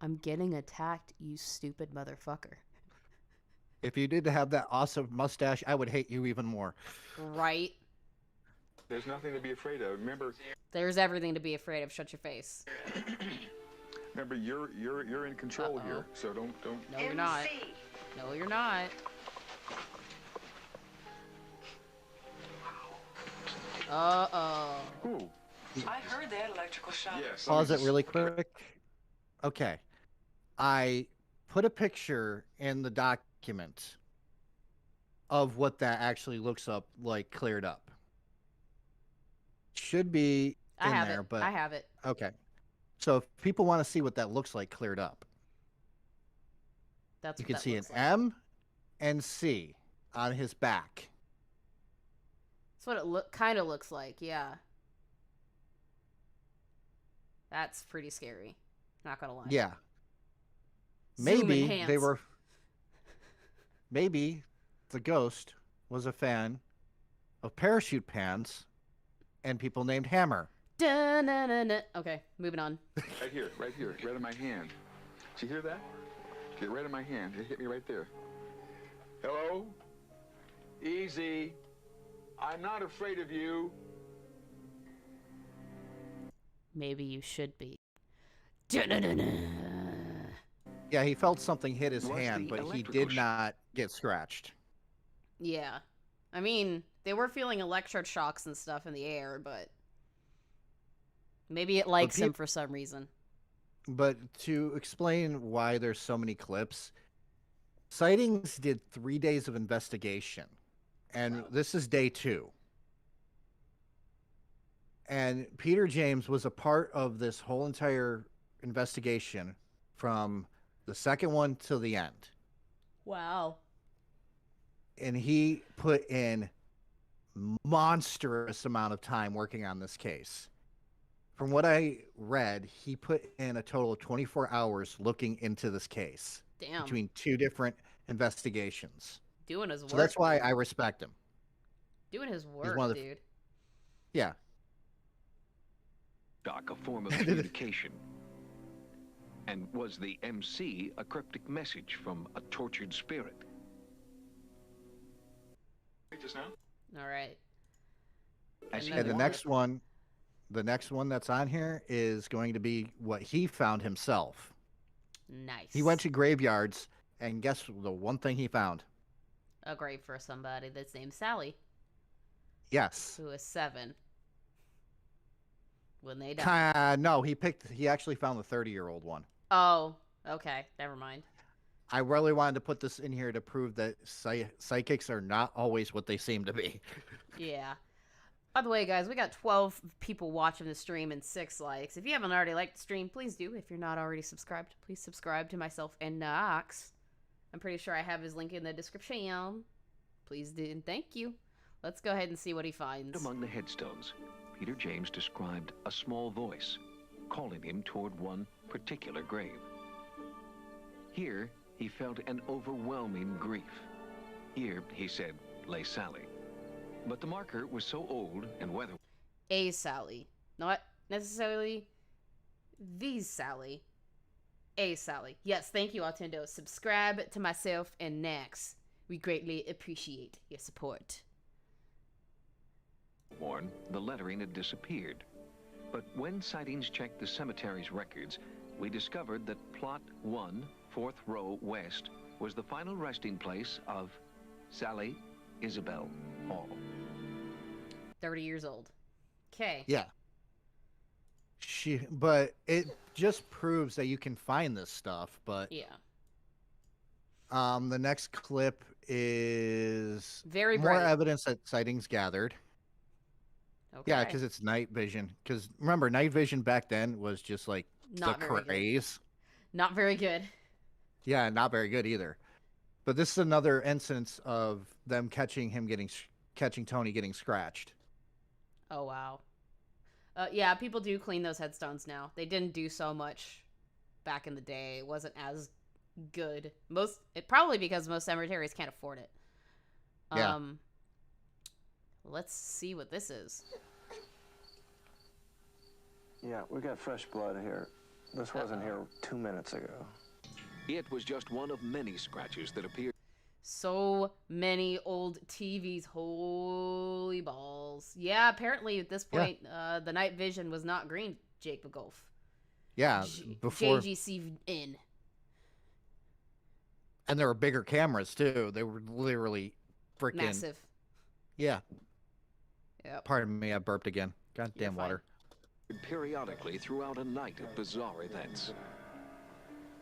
I'm getting attacked, you stupid motherfucker. If you didn't have that awesome mustache, I would hate you even more. Right? There's nothing to be afraid of. Remember, There's everything to be afraid of. Shut your face. remember, you're in control Uh-oh. here. So don't. No, you're not. No, you're not. Uh-oh. Ooh. I heard that electrical shock. Yes. Pause it really quick. Okay. I put a picture in the document of what that actually looks up like cleared up. Should be in there, but I have it. okay. So if people want to see what that looks like cleared up, That's you what can that see an looks like. M and C on his back. That's what it kind of looks like, yeah. That's pretty scary. Not gonna lie. Yeah. Zoom Maybe enhance. they were. Maybe the ghost was a fan of parachute pants and people named Hammer. Dun-dun-dun-dun. Okay, moving on. Right here, right in my hand. Did you hear that? Get right in my hand. It hit me right there. Hello? Easy. I'm not afraid of you. Maybe you should be. Dun-dun-dun-dun. Yeah, he felt something hit his Was hand, the but he electrical did not get scratched. Yeah. I mean, they were feeling electric shocks and stuff in the air, but maybe it likes him for some reason. But to explain why there's so many clips, Sightings did 3 days of investigation, and this is day 2. And Peter James was a part of this whole entire investigation from the second one till the end. Wow. And he put in monstrous amount of time working on this case. From what I read, he put in a total of 24 hours looking into this case. Damn. Between 2 different investigations. Doing his work. So that's why dude. I respect him. Doing his work, one of the- dude. Yeah. Shock, a form of communication. And was the MC a cryptic message from a tortured spirit? Just now? All right. As he And And the walked- next one that's on here is going to be what he found himself. Nice. He went to graveyards, and guess the one thing he found? a grave for somebody that's named Sallie, Yes. who is 7 when they died. No, he actually found the 30-year-old one. Oh, okay. Never mind. I really wanted to put this in here to prove that psychics are not always what they seem to be. Yeah. By the way, guys, we got 12 people watching the stream and 6 likes. If you haven't already liked the stream, please do. If you're not already subscribed, please subscribe to myself and Knox. I'm pretty sure I have his link in the description. Please do, and thank you. Let's go ahead and see what he finds. Among the headstones, Peter James described a small voice calling him toward one particular grave. Here, he felt an overwhelming grief. Here, he said, lay Sallie. But the marker was so old and weather. A Sallie. Not necessarily the Sallie. A Sallie. Yes, thank you, Altendo. Subscribe to myself and Nax. We greatly appreciate your support. Worn, the lettering had disappeared. But when Sightings checked the cemetery's records, we discovered that Plot 1, 4th row west, was the final resting place of Sallie Isabel Hall. 30 years old. Okay. Yeah. But it just proves that you can find this stuff. But Yeah. the next clip is Very more bright. evidence that sightings gathered. Okay. Yeah, because it's night vision. Because remember, night vision back then was just like Not the very good. craze. Not very good. Yeah, not very good either. But this is another instance of them catching Tony getting scratched. Oh, wow. Yeah, people do clean those headstones now. They didn't do so much back in the day. It wasn't as good. Probably because most cemeteries can't afford it. Yeah. Let's see what this is. Yeah, we got fresh blood here. This wasn't here 2 minutes ago. It was just one of many scratches that appeared. So many old TVs. Holy balls. Yeah, apparently at this point, the night vision was not green, Jake McGolf. Yeah, before JGC in. And there were bigger cameras too. They were literally freaking Massive. Yeah. Yep. Pardon me, I burped again. Goddamn water. Periodically throughout a night of bizarre events.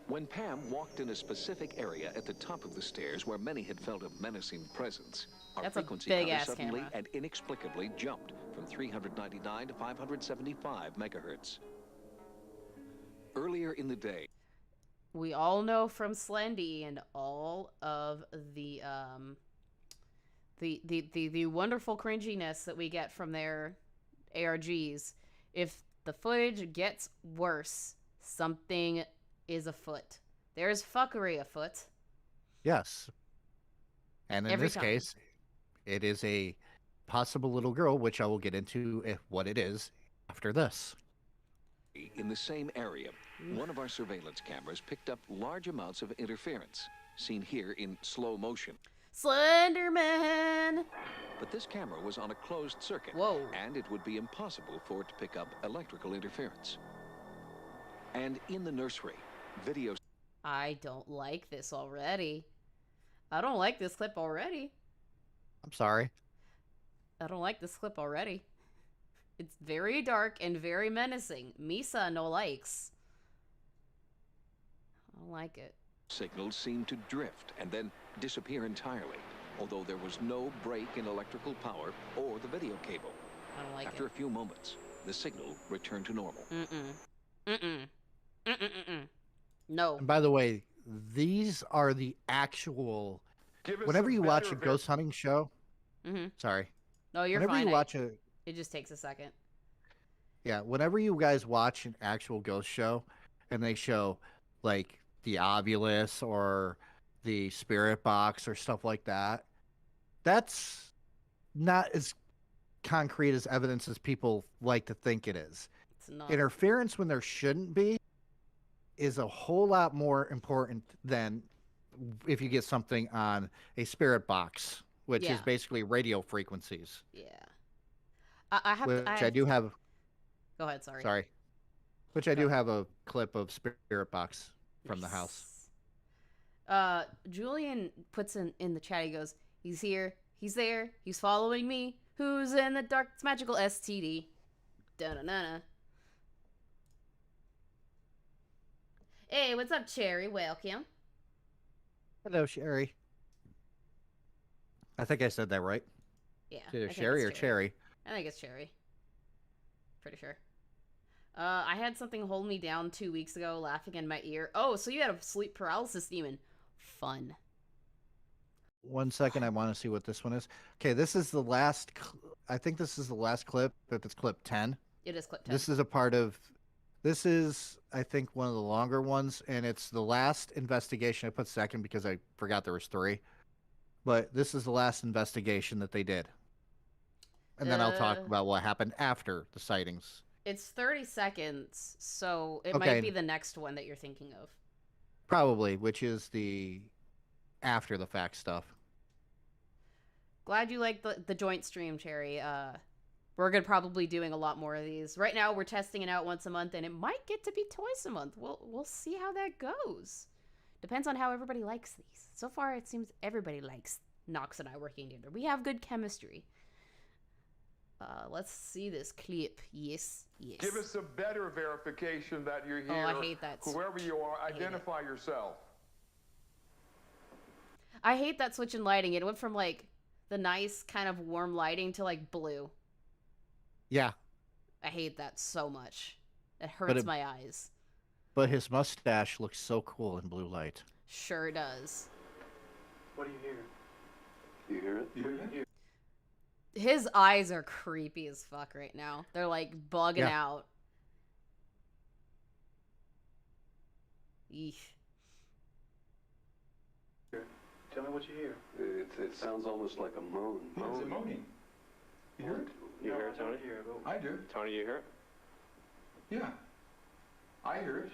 When Pam walked in a specific area at the top of the stairs where many had felt a menacing presence, our frequency counter suddenly and inexplicably jumped from 399 to 575 megahertz. Earlier in the day, we all know from Slendy and all of the wonderful cringiness that we get from their ARGs. If the footage gets worse, something is afoot. There's fuckery afoot. Yes. And in this case, it is a possible little girl, which I will get into what it is after this. In the same area, one of our surveillance cameras picked up large amounts of interference, seen here in slow motion. Slenderman! But this camera was on a closed circuit, and it would be impossible for it to pick up electrical interference. And in the nursery, videos... I don't like this already. I don't like this clip already. I'm sorry. I don't like this clip already. It's very dark and very menacing. Misa no likes. I don't like it. Signals seemed to drift and then disappear entirely, although there was no break in electrical power or the video cable. I don't like After a few moments, the signal returned to normal. No. And by the way, these are the actual... Whenever you watch a ghost hunting show... Sorry. No, you're whenever fine. You watch a... It just takes a second. Yeah, whenever you guys watch an actual ghost show and they show, like, the Obulus or the Spirit Box or stuff like that, that's not as concrete as evidence as people like to think it is. It's not. Interference when there shouldn't be is a whole lot more important than if you get something on a Spirit Box, which is basically radio frequencies. Yeah. I do have... Go ahead, sorry. Sorry. Which I do have a clip of Spirit Box from the house. Julian puts in the chat, he goes, he's here, he's there, he's following me. Who's in the dark? It's magical STD. Da-na-na-na. Hey, what's up, Cherry? Welcome. Hello, Sherry. I think I said that right. Yeah. Either Sherry or Cherry. I think it's Cherry. Pretty sure. I had something hold me down 2 weeks ago, laughing in my ear. Oh, so you had a sleep paralysis demon. Fun. 1 second, I want to see what this one is. Okay, this is the last... I think this is the last clip, if it's clip 10. It is clip 10. This is a part of... This is, I think, one of the longer ones, and it's the last investigation. I put second because I forgot there was 3. But this is the last investigation that they did. And then I'll talk about what happened after the sightings. It's 30 seconds, so it might be the next one that you're thinking of. Probably, which is the after the fact stuff. Glad you like the joint stream, Cherry. We're gonna probably doing a lot more of these. Right now, we're testing it out once a month, and it might get to be twice a month. We'll see how that goes. Depends on how everybody likes these. So far, it seems everybody likes Nox and I working together. We have good chemistry. Let's see this clip. Yes. Give us a better verification that you're here. Oh, I hate that. Whoever you are, identify yourself. I hate that switch in lighting. It went from, like, the nice kind of warm lighting to, like, blue. Yeah. I hate that so much. It hurts my eyes. But his mustache looks so cool in blue light. Sure does. What do you hear? Do you hear it? You hear it? His eyes are creepy as fuck right now. They're like bugging out. Eesh. Tell me what you hear. It sounds almost like a moan. Is it moaning? You hear it? You hear it, Tony? I do. Tony, you hear it? Yeah. I hear it.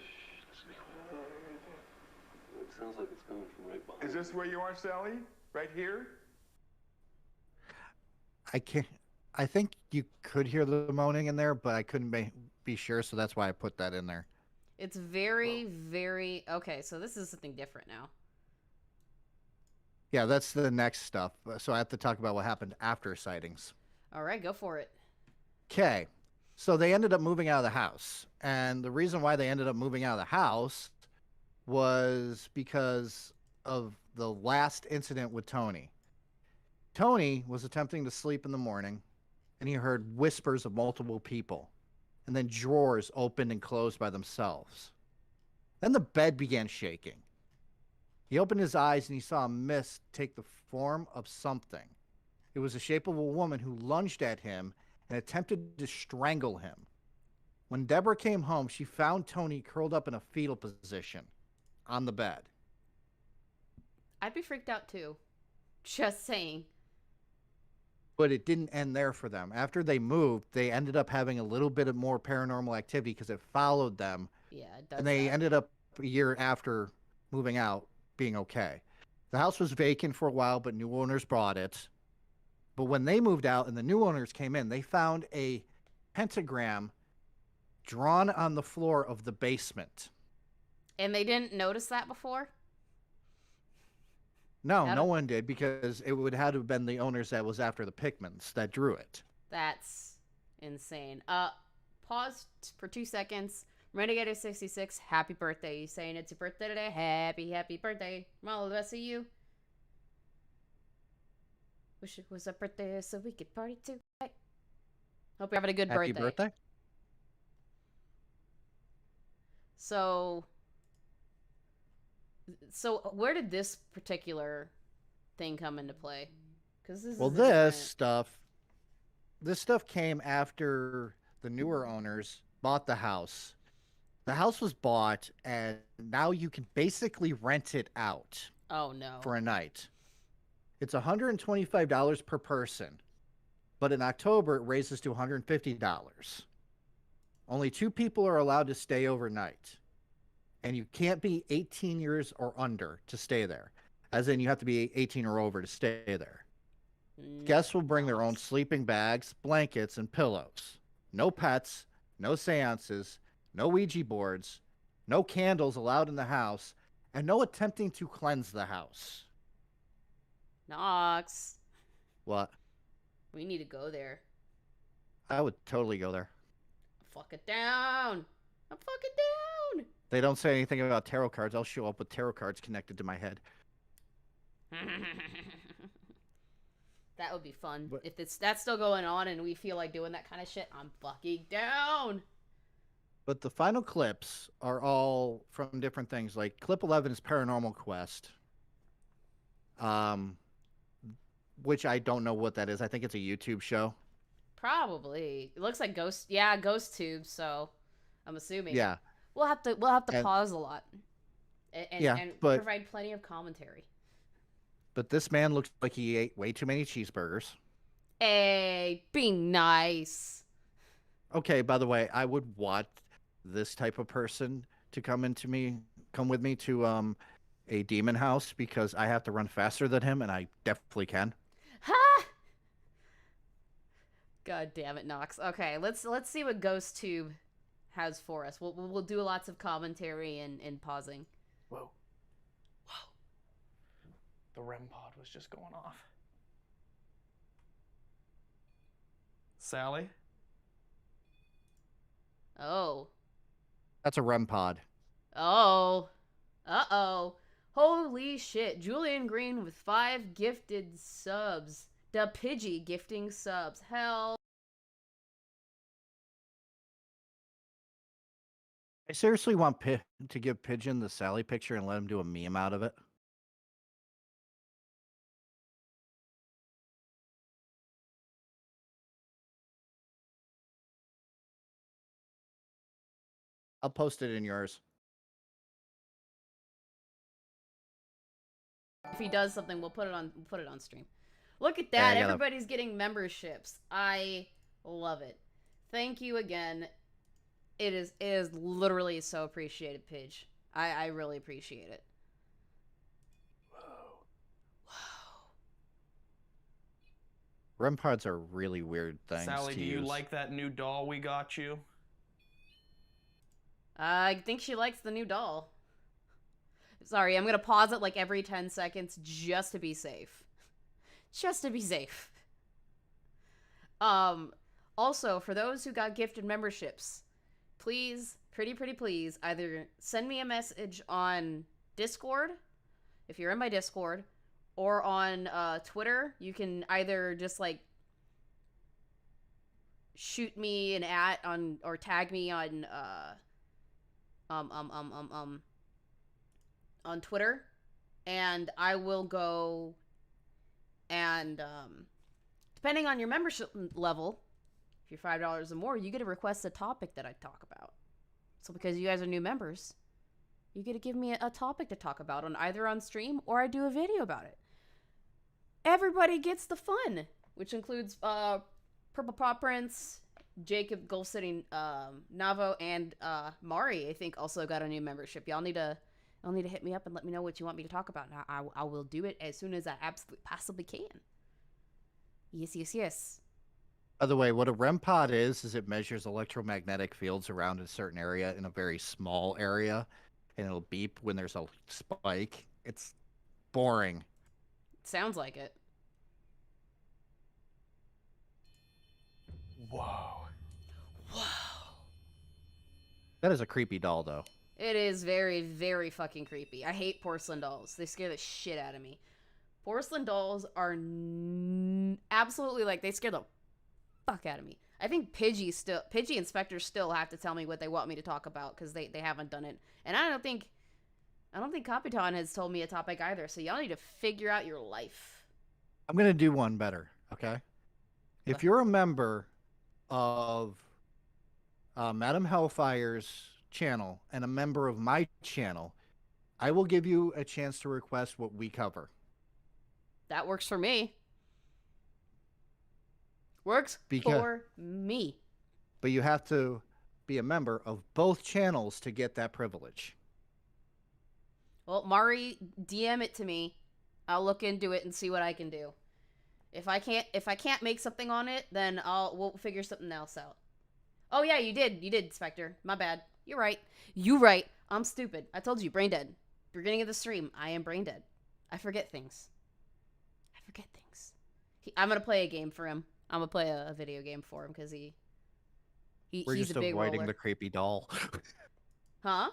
It sounds like it's coming from right behind. Is this where you are, Sally? Right here? I can't. I think you could hear the moaning in there, but I couldn't be sure, so that's why I put that in there. It's very, very... Okay, so this is something different now. Yeah, that's the next stuff. So I have to talk about what happened after sightings. All right, go for it. Okay. So they ended up moving out of the house. And the reason why they ended up moving out of the house was because of the last incident with Tony. Tony was attempting to sleep in the morning, and he heard whispers of multiple people, and then drawers opened and closed by themselves. Then the bed began shaking. He opened his eyes, and he saw a mist take the form of something. It was the shape of a woman who lunged at him and attempted to strangle him. When Deborah came home, she found Tony curled up in a fetal position on the bed. I'd be freaked out too. Just saying. But it didn't end there for them. After they moved, they ended up having a little bit of more paranormal activity because it followed them. Yeah, it does. And they ended up a year after moving out being okay. The house was vacant for a while, but new owners bought it. But when they moved out and the new owners came in, they found a pentagram drawn on the floor of the basement. And they didn't notice that before? No, no one did, because it would have to have been the owners that was after the Pickmans that drew it. That's insane. Pause for 2 seconds. Renegade 66, happy birthday. You saying it's your birthday today? Happy birthday. All the best of you. Wish it was a birthday so we could party too. Hope you're having a good birthday. Happy birthday? So where did this particular thing come into play? Because this stuff came after the newer owners bought the house. The house was bought, and now you can basically rent it out. Oh no! For a night, it's $125 per person, but in October it raises to $150. Only 2 people are allowed to stay overnight. And you can't be 18 years or under to stay there. As in, you have to be 18 or over to stay there. Guests will bring their own sleeping bags, blankets, and pillows. No pets, no seances, no Ouija boards, no candles allowed in the house, and no attempting to cleanse the house. Knox. What? We need to go there. I would totally go there. Fuck it down. I'm fucking down. They don't say anything about tarot cards. I'll show up with tarot cards connected to my head. That would be fun. But if that's still going on and we feel like doing that kind of shit, I'm fucking down. But the final clips are all from different things. Like clip 11 is Paranormal Quest. Which I don't know what that is. I think it's a YouTube show. Probably. It looks like Ghost Tube, so I'm assuming. Yeah. We'll have to pause a lot. And but provide plenty of commentary. But this man looks like he ate way too many cheeseburgers. Hey, being nice. Okay, by the way, I would want this type of person to come with me to a demon house because I have to run faster than him, and I definitely can. Ha! God damn it, Knox. Okay, let's see what Ghost Tube has for us. We'll do lots of commentary and pausing. Whoa. The REM pod was just going off. Sallie? Oh. That's a REM pod. Oh. Uh-oh. Holy shit. Julian Green with 5 gifted subs. The Pidgey gifting subs. Hell. I seriously want to give Pigeon the Sallie picture and let him do a meme out of it. I'll post it in yours. If he does something, we'll put it on stream. Look at that. Everybody's getting memberships. I love it. Thank you again. It is literally so appreciated, Pidge. I really appreciate it. Whoa. REM pods are really weird things Sally, to do you use. like that new doll we got you? I think she likes the new doll. Sorry, I'm gonna pause it like every 10 seconds just to be safe. Just to be safe. Also, for those who got gifted memberships, please, pretty please, either send me a message on Discord, if you're in my Discord, or on Twitter. You can either just like shoot me an @ or tag me on on Twitter, and I will go and depending on your membership level, if you're $5 or more, you get to request a topic that I talk about. So because you guys are new members, you get to give me a topic to talk about on either on stream or I do a video about it. Everybody gets the fun, which includes Purple Paw Prince, Jacob, Gulf City, Navo, and Mari. I think also got a new membership. Y'all need to hit me up and let me know what you want me to talk about. And I will do it as soon as I absolutely possibly can. Yes. By the way, what a REM pod is it measures electromagnetic fields around a certain area in a very small area, and it'll beep when there's a spike. It's boring. Sounds like it. Whoa. That is a creepy doll, though. It is very, very fucking creepy. I hate porcelain dolls. They scare the shit out of me. Porcelain dolls are absolutely, like, they scare the fuck out of me. I think Pidgey inspectors still have to tell me what they want me to talk about because they haven't done it. And I don't think Capitan has told me a topic either. So y'all need to figure out your life. I'm gonna do one better, okay? If you're a member of Madam Hellfire's channel and a member of my channel, I will give you a chance to request what we cover. That works for me. Works for me. But you have to be a member of both channels to get that privilege. Well, Mari, DM it to me. I'll look into it and see what I can do. If I can't make something on it, then we'll figure something else out. Oh yeah, you did, Spectre. My bad. You're right. You right. I'm stupid. I told you, brain dead. Beginning of the stream, I am brain dead. I forget things. I'm gonna play a game for him. I'm gonna play a video game for him because We're he's just a big avoiding roller. the creepy doll. Huh?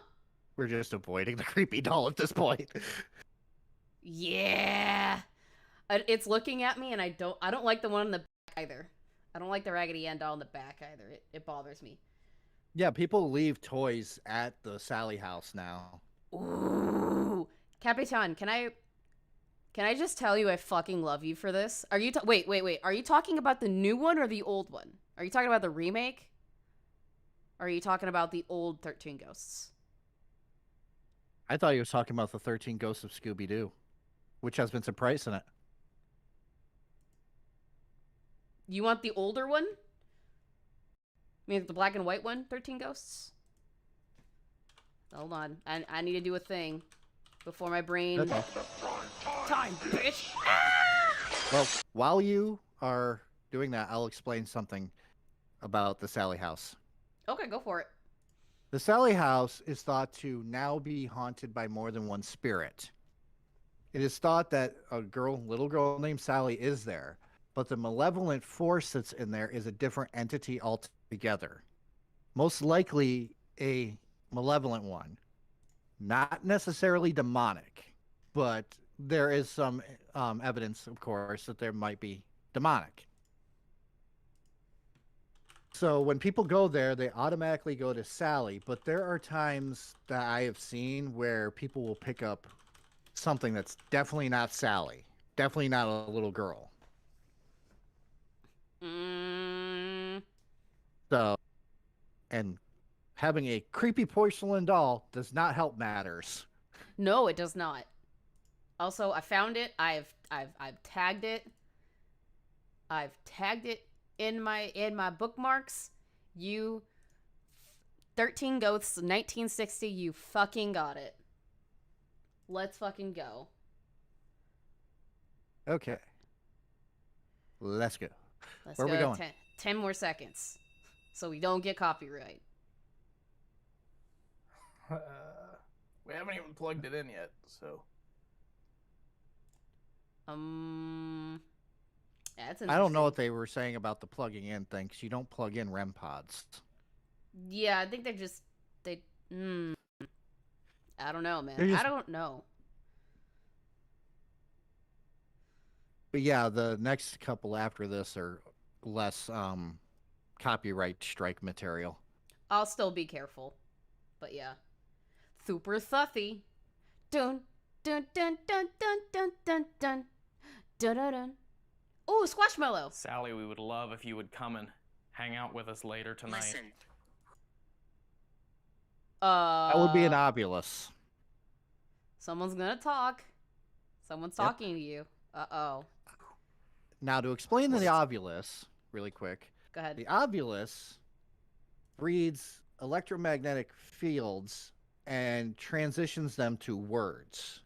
We're just avoiding the creepy doll at this point. Yeah. It's looking at me, and I don't like the one in the back either. I don't like the Raggedy Ann doll in the back either. It bothers me. Yeah, people leave toys at the Sallie house now. Ooh, Capitan, can I just tell you I fucking love you for this? Are you wait? Are you talking about the new one or the old one? Are you talking about the remake? Or are you talking about the old 13 Ghosts? I thought you were talking about the 13 Ghosts of Scooby-Doo, which has been surprising it. You want the older one? I mean, the black and white one, 13 Ghosts? Hold on. I need to do a thing before my brain... Okay. Time, bitch! Well, while you are doing that, I'll explain something about the Sallie house. Okay, go for it. The Sallie house is thought to now be haunted by more than one spirit. It is thought that a little girl named Sallie is there, but the malevolent force that's in there is a different entity altogether. Most likely a malevolent one. Not necessarily demonic, but there is some evidence, of course, that there might be demonic. So when people go there, they automatically go to Sallie, but there are times that I have seen where people will pick up something that's definitely not Sallie. Definitely not a little girl. So, and having a creepy porcelain doll does not help matters. No, it does not. Also, I found it. I've tagged it. I've tagged it in my bookmarks. You 13 Ghosts 1960, you fucking got it. Let's fucking go. Okay. Let's go. Let's Where go. are we going? 10 more seconds, so we don't get copyright. We haven't even plugged it in yet, so. Yeah, that's I don't know interesting. what they were saying about the plugging in thing, 'cause you don't plug in REM pods. Yeah, I think they. I don't know, man. Just- I don't know. But yeah, the next couple after this are less copyright strike material. I'll still be careful, but yeah. Super thuffy. Dun dun dun dun dun dun dun dun dun dun dun. Ooh, Squashmallow. Sally, we would love if you would come and hang out with us later tonight. Listen. That would be an obulus. Someone's gonna talk. Someone's Yep. talking to you. Uh-oh. Now, to explain the ovulus, really quick, Go ahead. the ovulus reads electromagnetic fields and transitions them to words.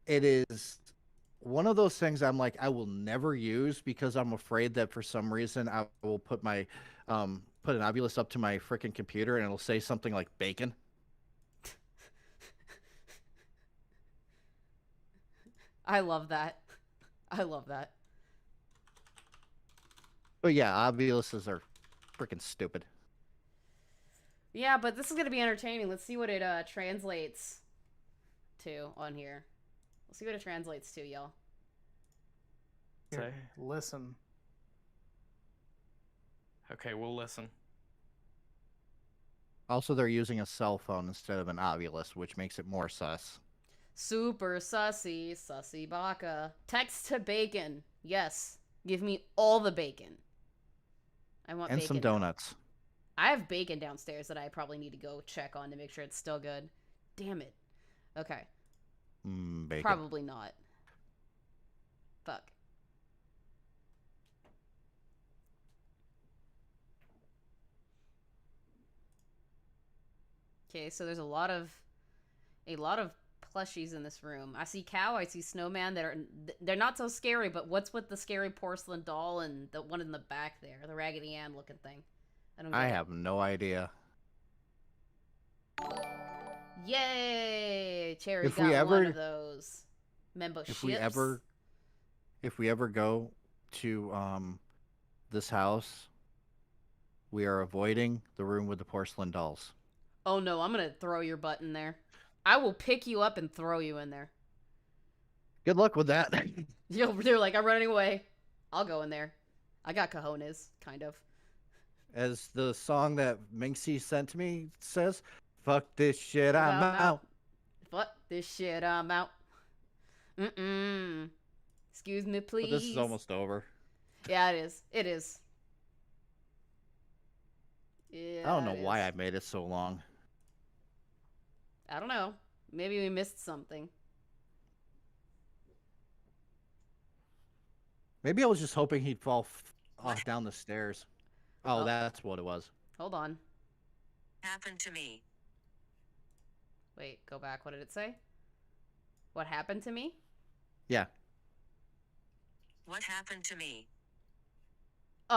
It is one of those things I'm like, I will never use because I'm afraid that for some reason I will put my put an ovulus up to my freaking computer and it'll say something like bacon. I love that. I love that. But yeah, ovuluses are freaking stupid. Yeah, but this is gonna be entertaining. Let's see what it translates to on here. Let's see what it translates to, y'all. Say, listen. Okay, we'll listen. Also, they're using a cell phone instead of an ovulus, which makes it more sus. Super sussy, sussy baka. Text to bacon. Yes. Give me all the bacon. I want And bacon. some donuts. I have bacon downstairs that I probably need to go check on to make sure it's still good. Damn it. Okay. Bacon. Probably not. Fuck. Okay, so there's a lot of plushies in this room. I see cow, I see snowman that are they're not so scary, but what's with the scary porcelain doll and the one in the back there, the Raggedy Ann looking thing? I have no idea. Yay! Cherry If got we one ever- of those memberships. If we ever go to this house, we are avoiding the room with the porcelain dolls. Oh no, I'm gonna throw your butt in there. I will pick you up and throw you in there. Good luck with that. You're like, I'm running away. I'll go in there. I got cojones, kind of. As the song that Minxie sent to me says, fuck this shit, I'm out. Fuck this shit, I'm out. Excuse me, please. But this is almost over. Yeah, it is. It is. Yeah, I don't know why I made it so long. I don't know. Maybe we missed something. Maybe I was just hoping he'd fall off down the stairs. Oh, Oh. that's what it was. Hold on. Happened to me. Wait, go back. What did it say? What happened to me? Yeah. What happened to me? What?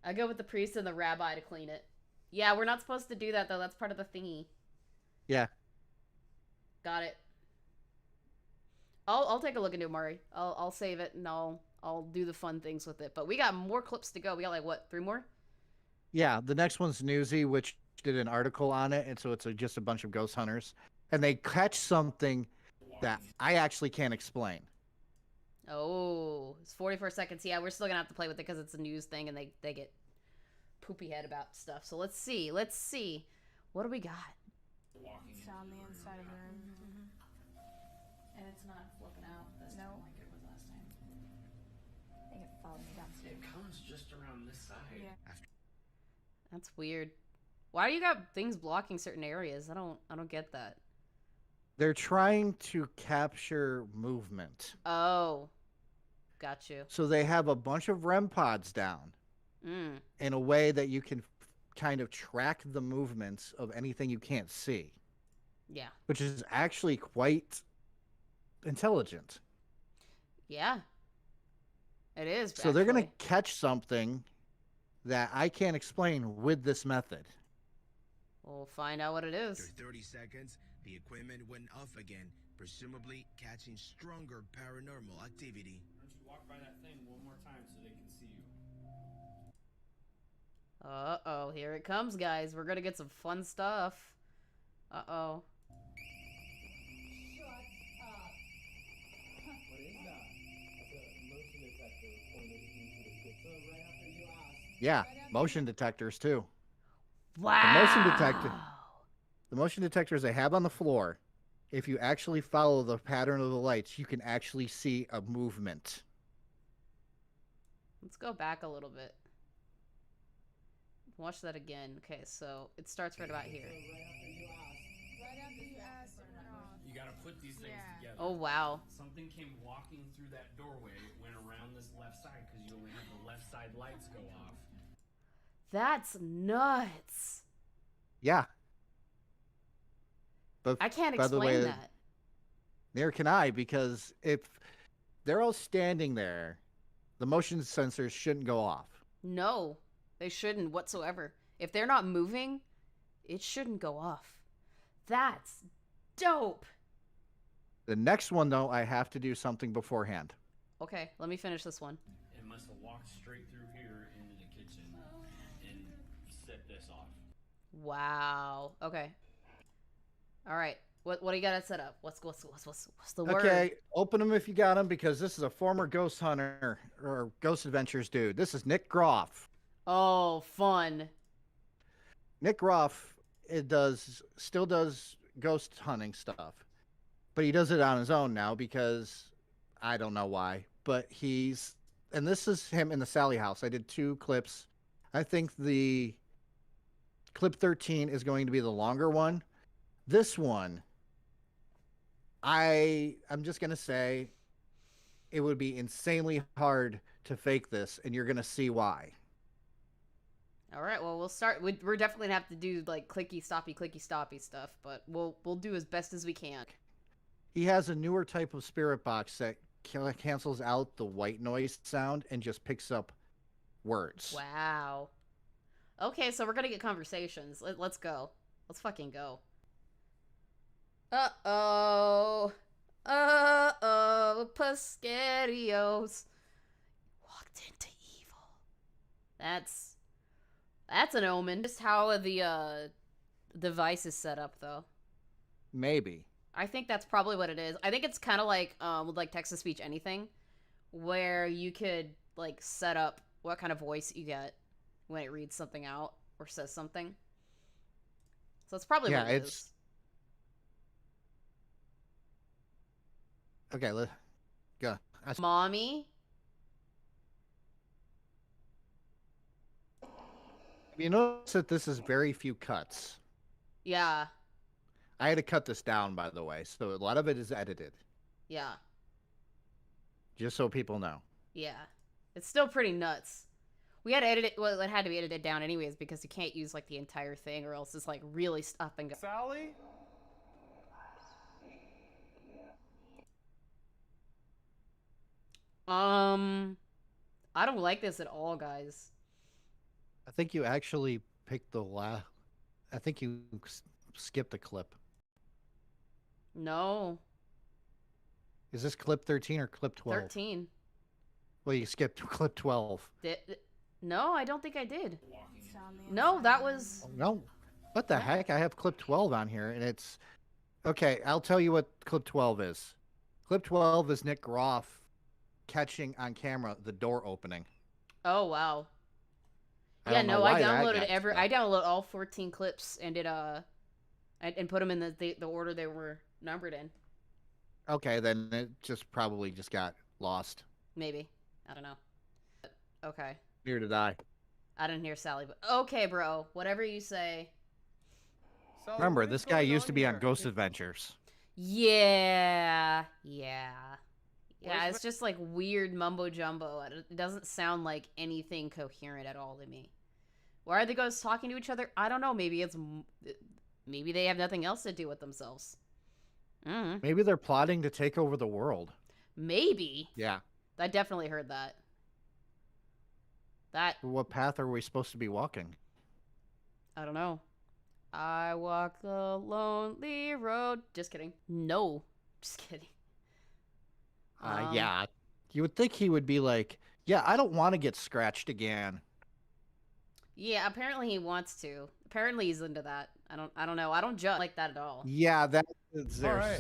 I go with the priest and the rabbi to clean it. Yeah, we're not supposed to do that, though. That's part of the thingy. Yeah. Got it. I'll take a look into it, Murray. I'll save it, and I'll do the fun things with it. But we got more clips to go. We got, like, what, 3 more? Yeah, the next one's Newsy, which did an article on it, and so it's just a bunch of ghost hunters. And they catch something that I actually can't explain. Oh, it's 44 seconds. Yeah, we're still gonna have to play with it because it's a news thing, and they get poopy head about stuff. So let's see. Let's see. What do we got? It's on the inside of the room. And it's not flipping out this No. time like it was last time. I think it followed me downstairs. It comes just around this side. Yeah. That's weird. Why do you got things blocking certain areas? I don't get that. They're trying to capture movement. Oh, got you. So they have a bunch of REM pods down in a way that you can kind of track the movements of anything you can't see. Yeah. Which is actually quite intelligent. Yeah. It is. So they're going to catch something that I can't explain with this method. We'll find out what it is. After 30 seconds, the equipment went off again, presumably catching stronger paranormal activity. Why don't you walk by that thing one more time so they can see you? Uh-oh, here it comes, guys. We're gonna get some fun stuff. Uh-oh. Yeah, motion detectors too. Wow. The motion detectors they have on the floor, if you actually follow the pattern of the lights, you can actually see a movement. Let's go back a little bit. Watch that again. Okay, so it starts right about here. You gotta put these things together. Oh, wow. Something came walking through that doorway, went around this left side because you only have the left side lights go off. That's nuts. Yeah. But I can't by the explain way, that. Neither can I, because if they're all standing there, the motion sensors shouldn't go off. No, they shouldn't whatsoever. If they're not moving, it shouldn't go off. That's dope. The next one, though, I have to do something beforehand. Okay, let me finish this one. It must have walked straight through here into the kitchen and set this off. Wow. Okay. All right. What do you got to set up? What's the word? Okay, open them if you got them, because this is a former ghost hunter or Ghost Adventures dude. This is Nick Groff. Oh, fun. Nick Groff still does ghost hunting stuff, but he does it on his own now because I don't know why. But and this is him in the Sallie house. I did 2 clips. I think the clip 13 is going to be the longer one. This one, I'm just going to say it would be insanely hard to fake this, and you're going to see why. All right, well, we'll start. We're definitely going to have to do, like, clicky stoppy stuff, but we'll do as best as we can. He has a newer type of spirit box that cancels out the white noise sound and just picks up words. Wow. Okay, so we're going to get conversations. Let's go. Let's fucking go. Uh-oh. Uh-oh. Puscarios. Walked into evil. That's an omen. Just how the device is set up, though. Maybe. I think that's probably what it is. I think it's kind of like with like text-to-speech anything, where you could like set up what kind of voice you get when it reads something out or says something. So it's probably what it is. Okay, let's go. Mommy? You notice that this is very few cuts. Yeah. I had to cut this down, by the way, so a lot of it is edited. Yeah. Just so people know. Yeah. It's still pretty nuts. We had to edit it. Well, it had to be edited down anyways because you can't use like the entire thing or else it's like really stop and go. Sallie? I don't like this at all, guys. I think you actually picked I think you skipped a clip. No. Is this clip 13 or clip 12? 13. Well, you skipped clip 12. No, I don't think I did. No, that was... No. What the heck? I have clip 12 on here, and it's... Okay, I'll tell you what clip 12 is. Clip 12 is Nick Groff catching on camera the door opening. Oh, wow. Yeah, no, I downloaded all 14 clips and and put them in the order they were numbered in. Okay, then it probably got lost. Maybe. I don't know. Okay. Neither did I. I didn't hear Sallie, but okay, bro. Whatever you say. Remember, this guy used to be on Ghost Adventures. Yeah. It's just like weird mumbo jumbo. It doesn't sound like anything coherent at all to me. Why are the ghosts talking to each other? I don't know. Maybe it's Maybe they have nothing else to do with themselves. Maybe they're plotting to take over the world. Maybe. Yeah. I definitely heard that. What path are we supposed to be walking? I don't know. I walk the lonely road. Just kidding. No. Just kidding. Yeah. You would think he would be like, yeah, I don't want to get scratched again. Yeah, apparently he wants to. Apparently he's into that. I don't know. I don't judge like that at all. Yeah, they're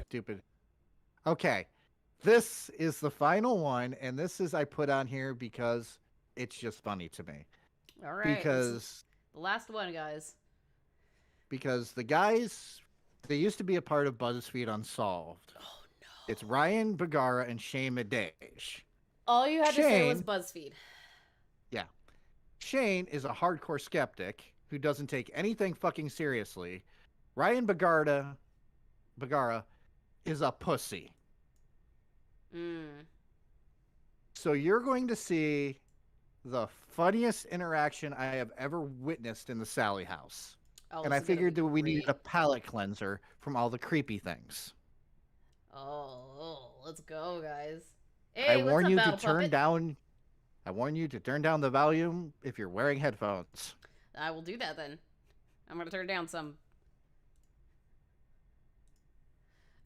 stupid. Okay. This is the final one, and this is I put on here because it's just funny to me. All right. Because the last one, guys. Because the guys, they used to be a part of BuzzFeed Unsolved. Oh no. It's Ryan Bergara and Shane Madej. All you had to say was BuzzFeed. Yeah. Shane is a hardcore skeptic who doesn't take anything fucking seriously. Ryan Bergara is a pussy. So you're going to see the funniest interaction I have ever witnessed in the Sallie house. Oh, and I figured that we needed a palate cleanser from all the creepy things. Oh, let's go, guys. Hey, I warn you to turn down the volume if you're wearing headphones. I will do that then. I'm gonna turn down some.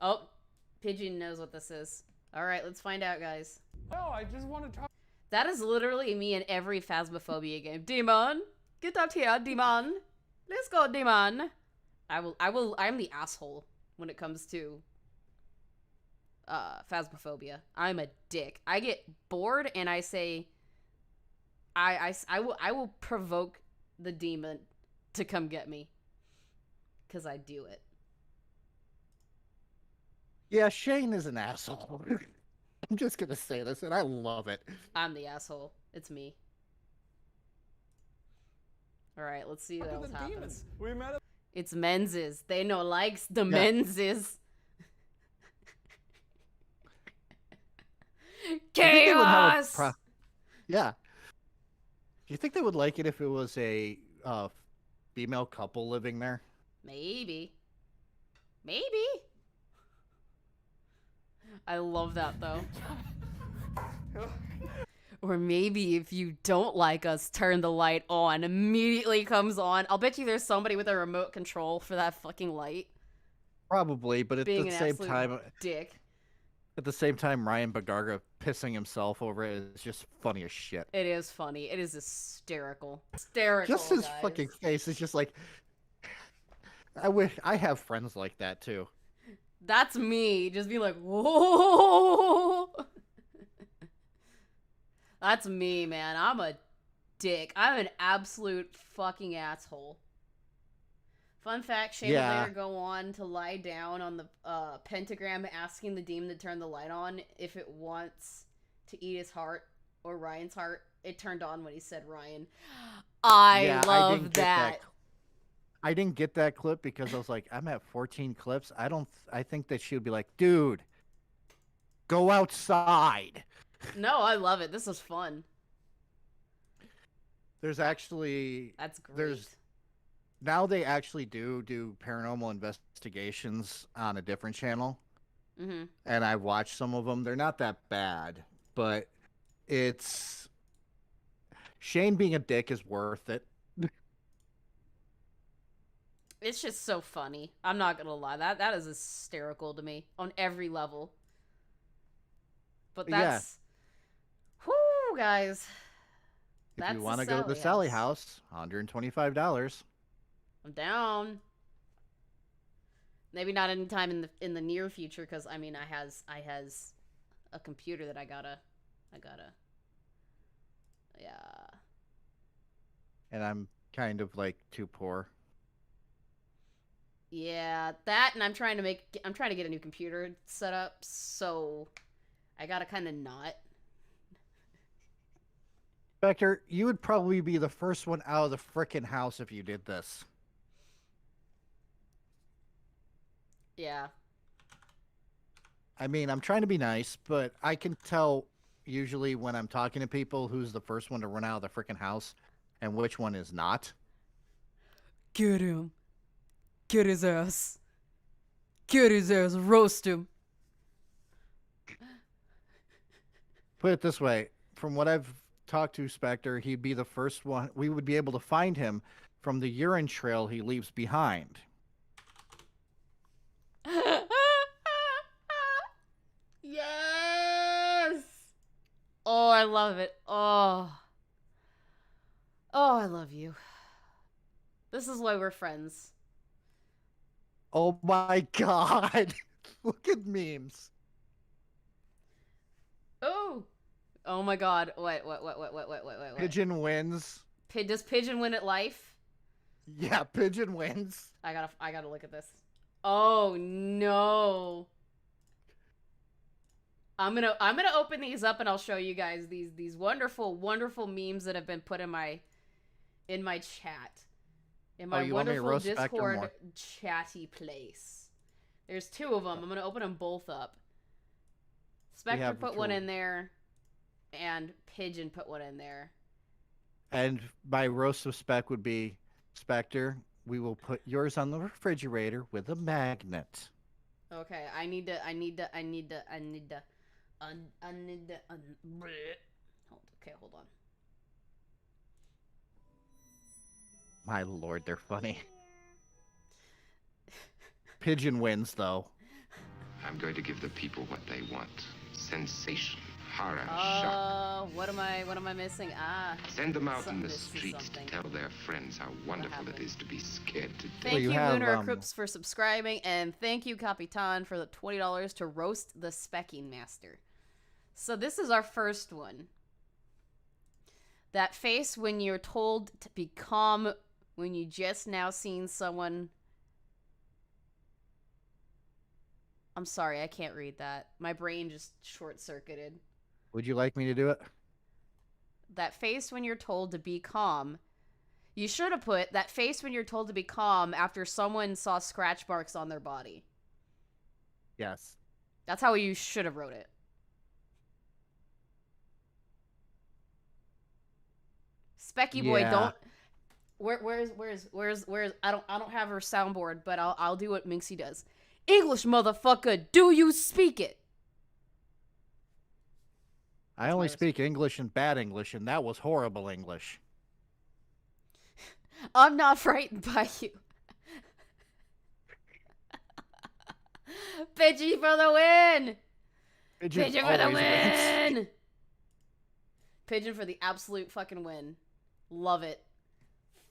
Oh, Pigeon knows what this is. All right, let's find out, guys. Oh, I just want to talk. That is literally me in every Phasmophobia game. Demon, get up here, Demon. Let's go, Demon. I'm the asshole when it comes to Phasmophobia. I'm a dick. I get bored and I say, I will provoke the demon to come get me. Because I do it. Yeah, Shane is an asshole. I'm just going to say this, and I love it. I'm the asshole. It's me. Alright, let's see what else happens. We met It's Menzies. They know likes the Menzies. Chaos! Yeah. Do you think they would like it if it was a female couple living there? Maybe. Maybe. I love that, though. Or maybe if you don't like us, turn the light on. Immediately comes on. I'll bet you there's somebody with a remote control for that fucking light. Probably, but at the same time... dick. At the same time, Ryan Bergara pissing himself over it is just funny as shit. It is funny. It is hysterical. Hysterical, just his guys. fucking face is just like... I wish... I have friends like that, too. That's me. Just be like, whoa. That's me, man. I'm a dick. I'm an absolute fucking asshole. Fun fact, Shane would later go on to lie down on the pentagram asking the demon to turn the light on if it wants to eat his heart or Ryan's heart. It turned on when he said Ryan. I love that. I didn't get that clip because I was like, I'm at 14 clips. I think that she would be like, dude, go outside. No, I love it. This is fun. There's actually... That's great. Now they actually do paranormal investigations on a different channel. Mm-hmm. And I've watched some of them. They're not that bad, but it's... Shane being a dick is worth it. It's just so funny. I'm not gonna lie. That is hysterical to me on every level. But that's... Whoo, guys. If you want to go to the Sallie house, $125. I'm down. Maybe not anytime in the near future, because I mean I has a computer that I gotta yeah. And I'm kind of like too poor. Yeah, that, and I'm trying to get a new computer set up, so I gotta kind of not. Spectre, you would probably be the first one out of the frickin' house if you did this. Yeah. I mean, I'm trying to be nice, but I can tell usually when I'm talking to people who's the first one to run out of the frickin' house and which one is not. Get him. Get his ass. Get his ass. Roast him. Put it this way. From what I've talked to Spectre, he'd be the first one. We would be able to find him from the urine trail he leaves behind. Yes! Oh, I love it. Oh, I love you. This is why we're friends. Oh my god. Look at memes. Oh my god. Wait. Pigeon wins. Does Pigeon win at life? Yeah, Pigeon wins. I gotta look at this. Oh no. I'm gonna open these up and I'll show you guys these wonderful memes that have been put in my chat. In my wonderful Discord chatty place. There's 2 of them. I'm gonna open them both up. Spectre put one in there, and Pigeon put one in there. And my roast of Spec would be, Spectre, we will put yours on the refrigerator with a magnet. Okay, I need to. Hold on. My lord, they're funny. Pigeon wins, though. I'm going to give the people what they want. Sensation, horror, shock. What am I missing? Send them out in the streets to tell their friends how wonderful it is to be scared to death. Thank you, Lunar Crips, for subscribing, and thank you, Capitan, for the $20 to roast the Specking Master. So this is our first one. That face when you're told to be calm when you just now seen someone. I'm sorry, I can't read that. My brain just short-circuited. Would you like me to do it? That face when you're told to be calm. You should have put that face when you're told to be calm after someone saw scratch marks on their body. Yes. That's how you should have wrote it. Specky boy, don't. Where's I don't have her soundboard, but I'll do what Minxie does. English, motherfucker, do you speak it? I only speak English and bad English, and that was horrible English. I'm not frightened by you. Pidgey for the win! Pigeon for the win! Wins. Pigeon for the absolute fucking win. Love it.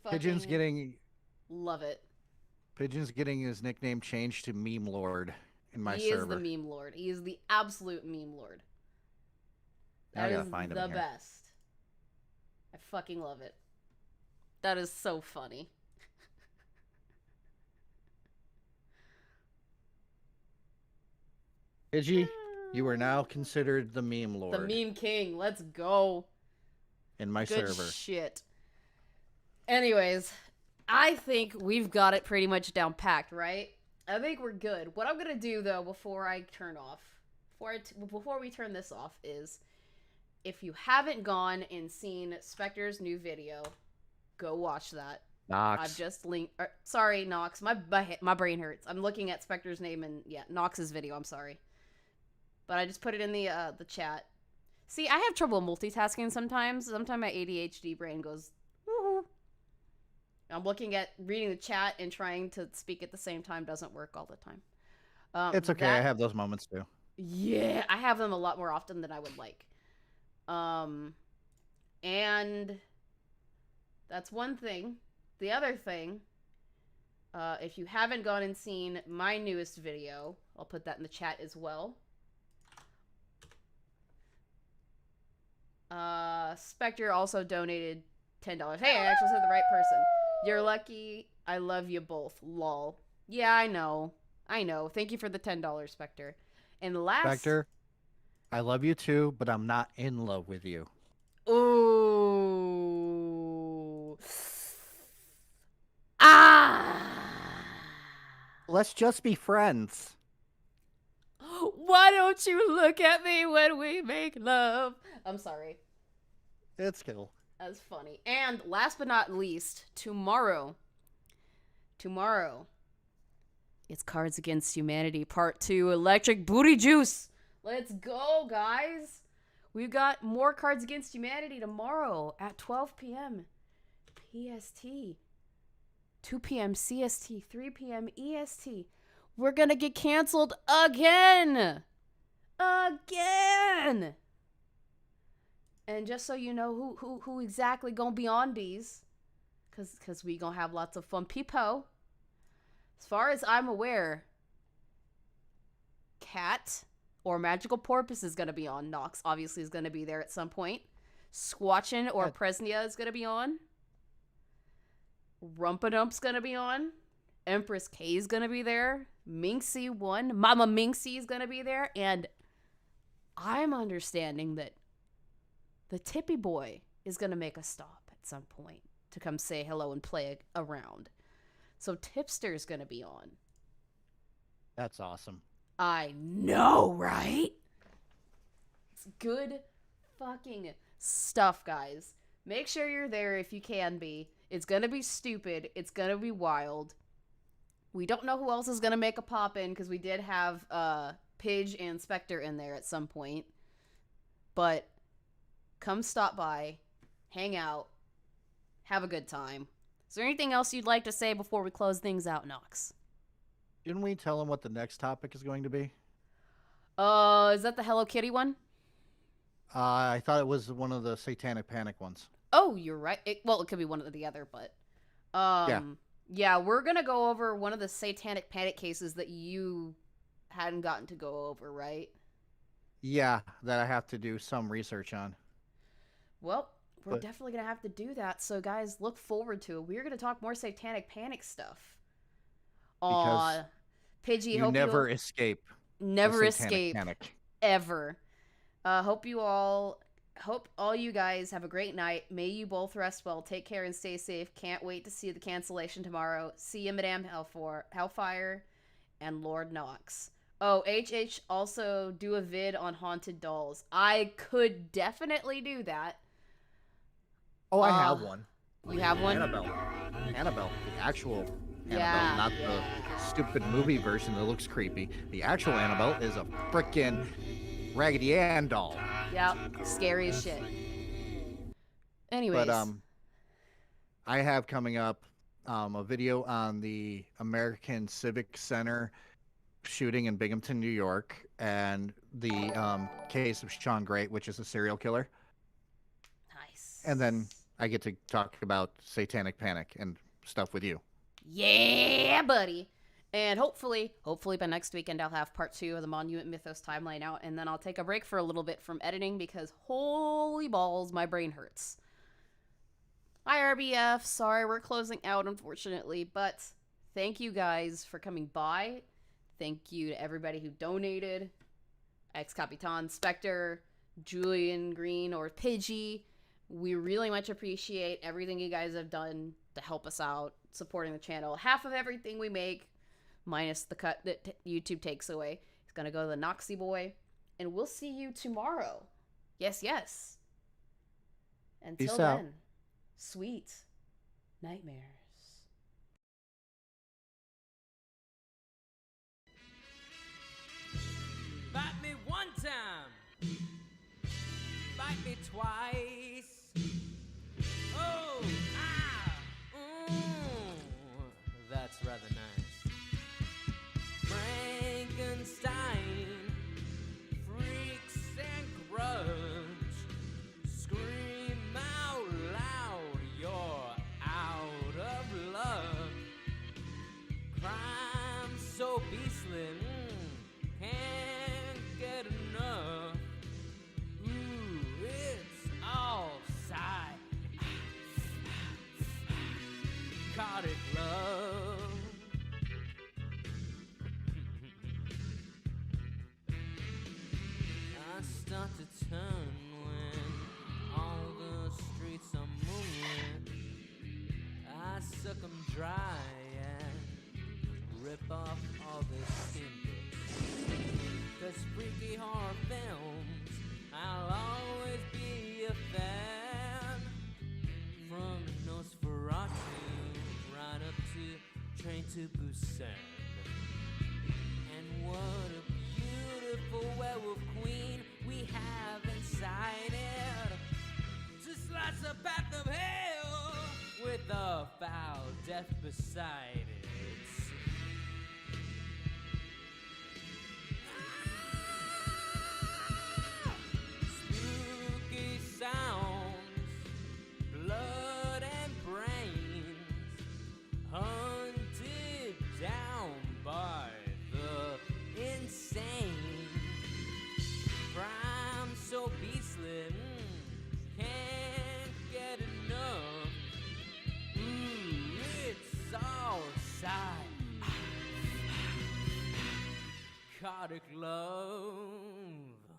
Pigeon's getting... Love it. Pigeon's getting his nickname changed to Meme Lord in my server. He is the Meme Lord. He is the absolute Meme Lord. That is the best. I fucking love it. That is so funny. Pidgey, you are now considered the Meme Lord. The Meme King. Let's go. In my Good server. Shit. Anyways, I think we've got it pretty much down packed, right? I think we're good. What I'm gonna do though, before I turn off, before we turn this off, is if you haven't gone and seen Spectre's new video, go watch that. Nox. I've just linked. Sorry, Nox. My brain hurts. I'm looking at Spectre's name and Nox's video. I'm sorry, but I just put it in the chat. See, I have trouble multitasking sometimes. Sometimes my ADHD brain goes, woohoo. I'm reading the chat and trying to speak at the same time doesn't work all the time. It's okay. I have those moments too. Yeah, I have them a lot more often than I would like. And that's one thing. The other thing, if you haven't gone and seen my newest video, I'll put that in the chat as well. Spectre also donated $10. Hey, I actually said the right person. You're lucky. I love you both. Lol. Yeah, I know. Thank you for the $10, Spectre. And last... Spectre, I love you too, but I'm not in love with you. Ooh. Let's just be friends. Why don't you look at me when we make love? I'm sorry. It's cool. That's funny. And last but not least, tomorrow, It's Cards Against Humanity Part 2 Electric Booty Juice. Let's go, guys. We've got more Cards Against Humanity tomorrow at 12 p.m. PST, 2 p.m. CST, 3 p.m. EST. We're gonna get canceled again. Again. And just so you know who exactly gonna be on these, cause we gonna have lots of fun people. As far as I'm aware, Cat or Magical Porpoise is gonna be on. Nox obviously is gonna be there at some point. Squatchin or Presnia is gonna be on. Rumpadump's gonna be on. Empress K is gonna be there. Minxie 1, Mama Minxie is gonna be there, and I'm understanding that the Tippy Boy is gonna make a stop at some point to come say hello and play around. So Tipster's gonna be on. That's awesome. I know, right? It's good fucking stuff, guys. Make sure you're there if you can be. It's gonna be stupid. It's gonna be wild. We don't know who else is gonna make a pop in because we did have Pidge and Spectre in there at some point. But come stop by, hang out, have a good time. Is there anything else you'd like to say before we close things out, Nox? Didn't we tell him what the next topic is going to be? Is that the Hello Kitty one? I thought it was one of the Satanic Panic ones. Oh, you're right. It could be one or the other, but yeah, we're gonna go over one of the Satanic Panic cases that you hadn't gotten to go over, right? Yeah, that I have to do some research on. Well, we're definitely gonna have to do that. So, guys, look forward to it. We're gonna talk more Satanic Panic stuff. Because Pidgey, you never escape. Never escape. Panic. Ever. Hope all you guys have a great night. May you both rest well. Take care and stay safe. Can't wait to see the cancellation tomorrow. See you, Madame Hellfire and Lord Nox. Oh, HH also do a vid on haunted dolls. I could definitely do that. Oh, I have one. You have one? Annabelle, the actual Annabelle, Yeah. not the stupid movie version that looks creepy. The actual Annabelle is a frickin' Raggedy Ann doll. Yep, scary as shit. Anyways. But I have coming up a video on the American Civic Center shooting in Binghamton, New York, and the case of Sean Great, which is a serial killer. Nice. And then I get to talk about Satanic Panic and stuff with you. Yeah, buddy. And hopefully by next weekend, I'll have part 2 of the Monument Mythos timeline out, and then I'll take a break for a little bit from editing because holy balls, my brain hurts. Hi, RBF. Sorry, we're closing out, unfortunately, but thank you guys for coming by. Thank you to everybody who donated. Ex-Capitan, Spectre, Julian Green, or Pidgey. We really much appreciate everything you guys have done to help us out, supporting the channel. Half of everything we make, minus the cut that YouTube takes away, is going to go to the Noxy Boy. And we'll see you tomorrow. Yes, yes. Until Peace then, out. Sweet nightmares. Bite me one time. Bite me twice. Oh, ah, that's rather nice. Frankenstein, freaks and grudge. Scream out loud, you're out of luck. Crime so beastly, can't get enough. Ooh, it's all side. Psychotic love. I start to turn when all the streets are moving. I suck 'em dry and rip off all the skin bits. 'Cause freaky horror films, I'll always be a fan. From Nosferatu right up to Train to Busan. werewolf queen we have inside it to slice a path of hell with a foul death beside it. Spooky sounds, blood and brains, hunted down by the insane. Crime so beastly, can't get enough. Ooh, it's all psychotic love.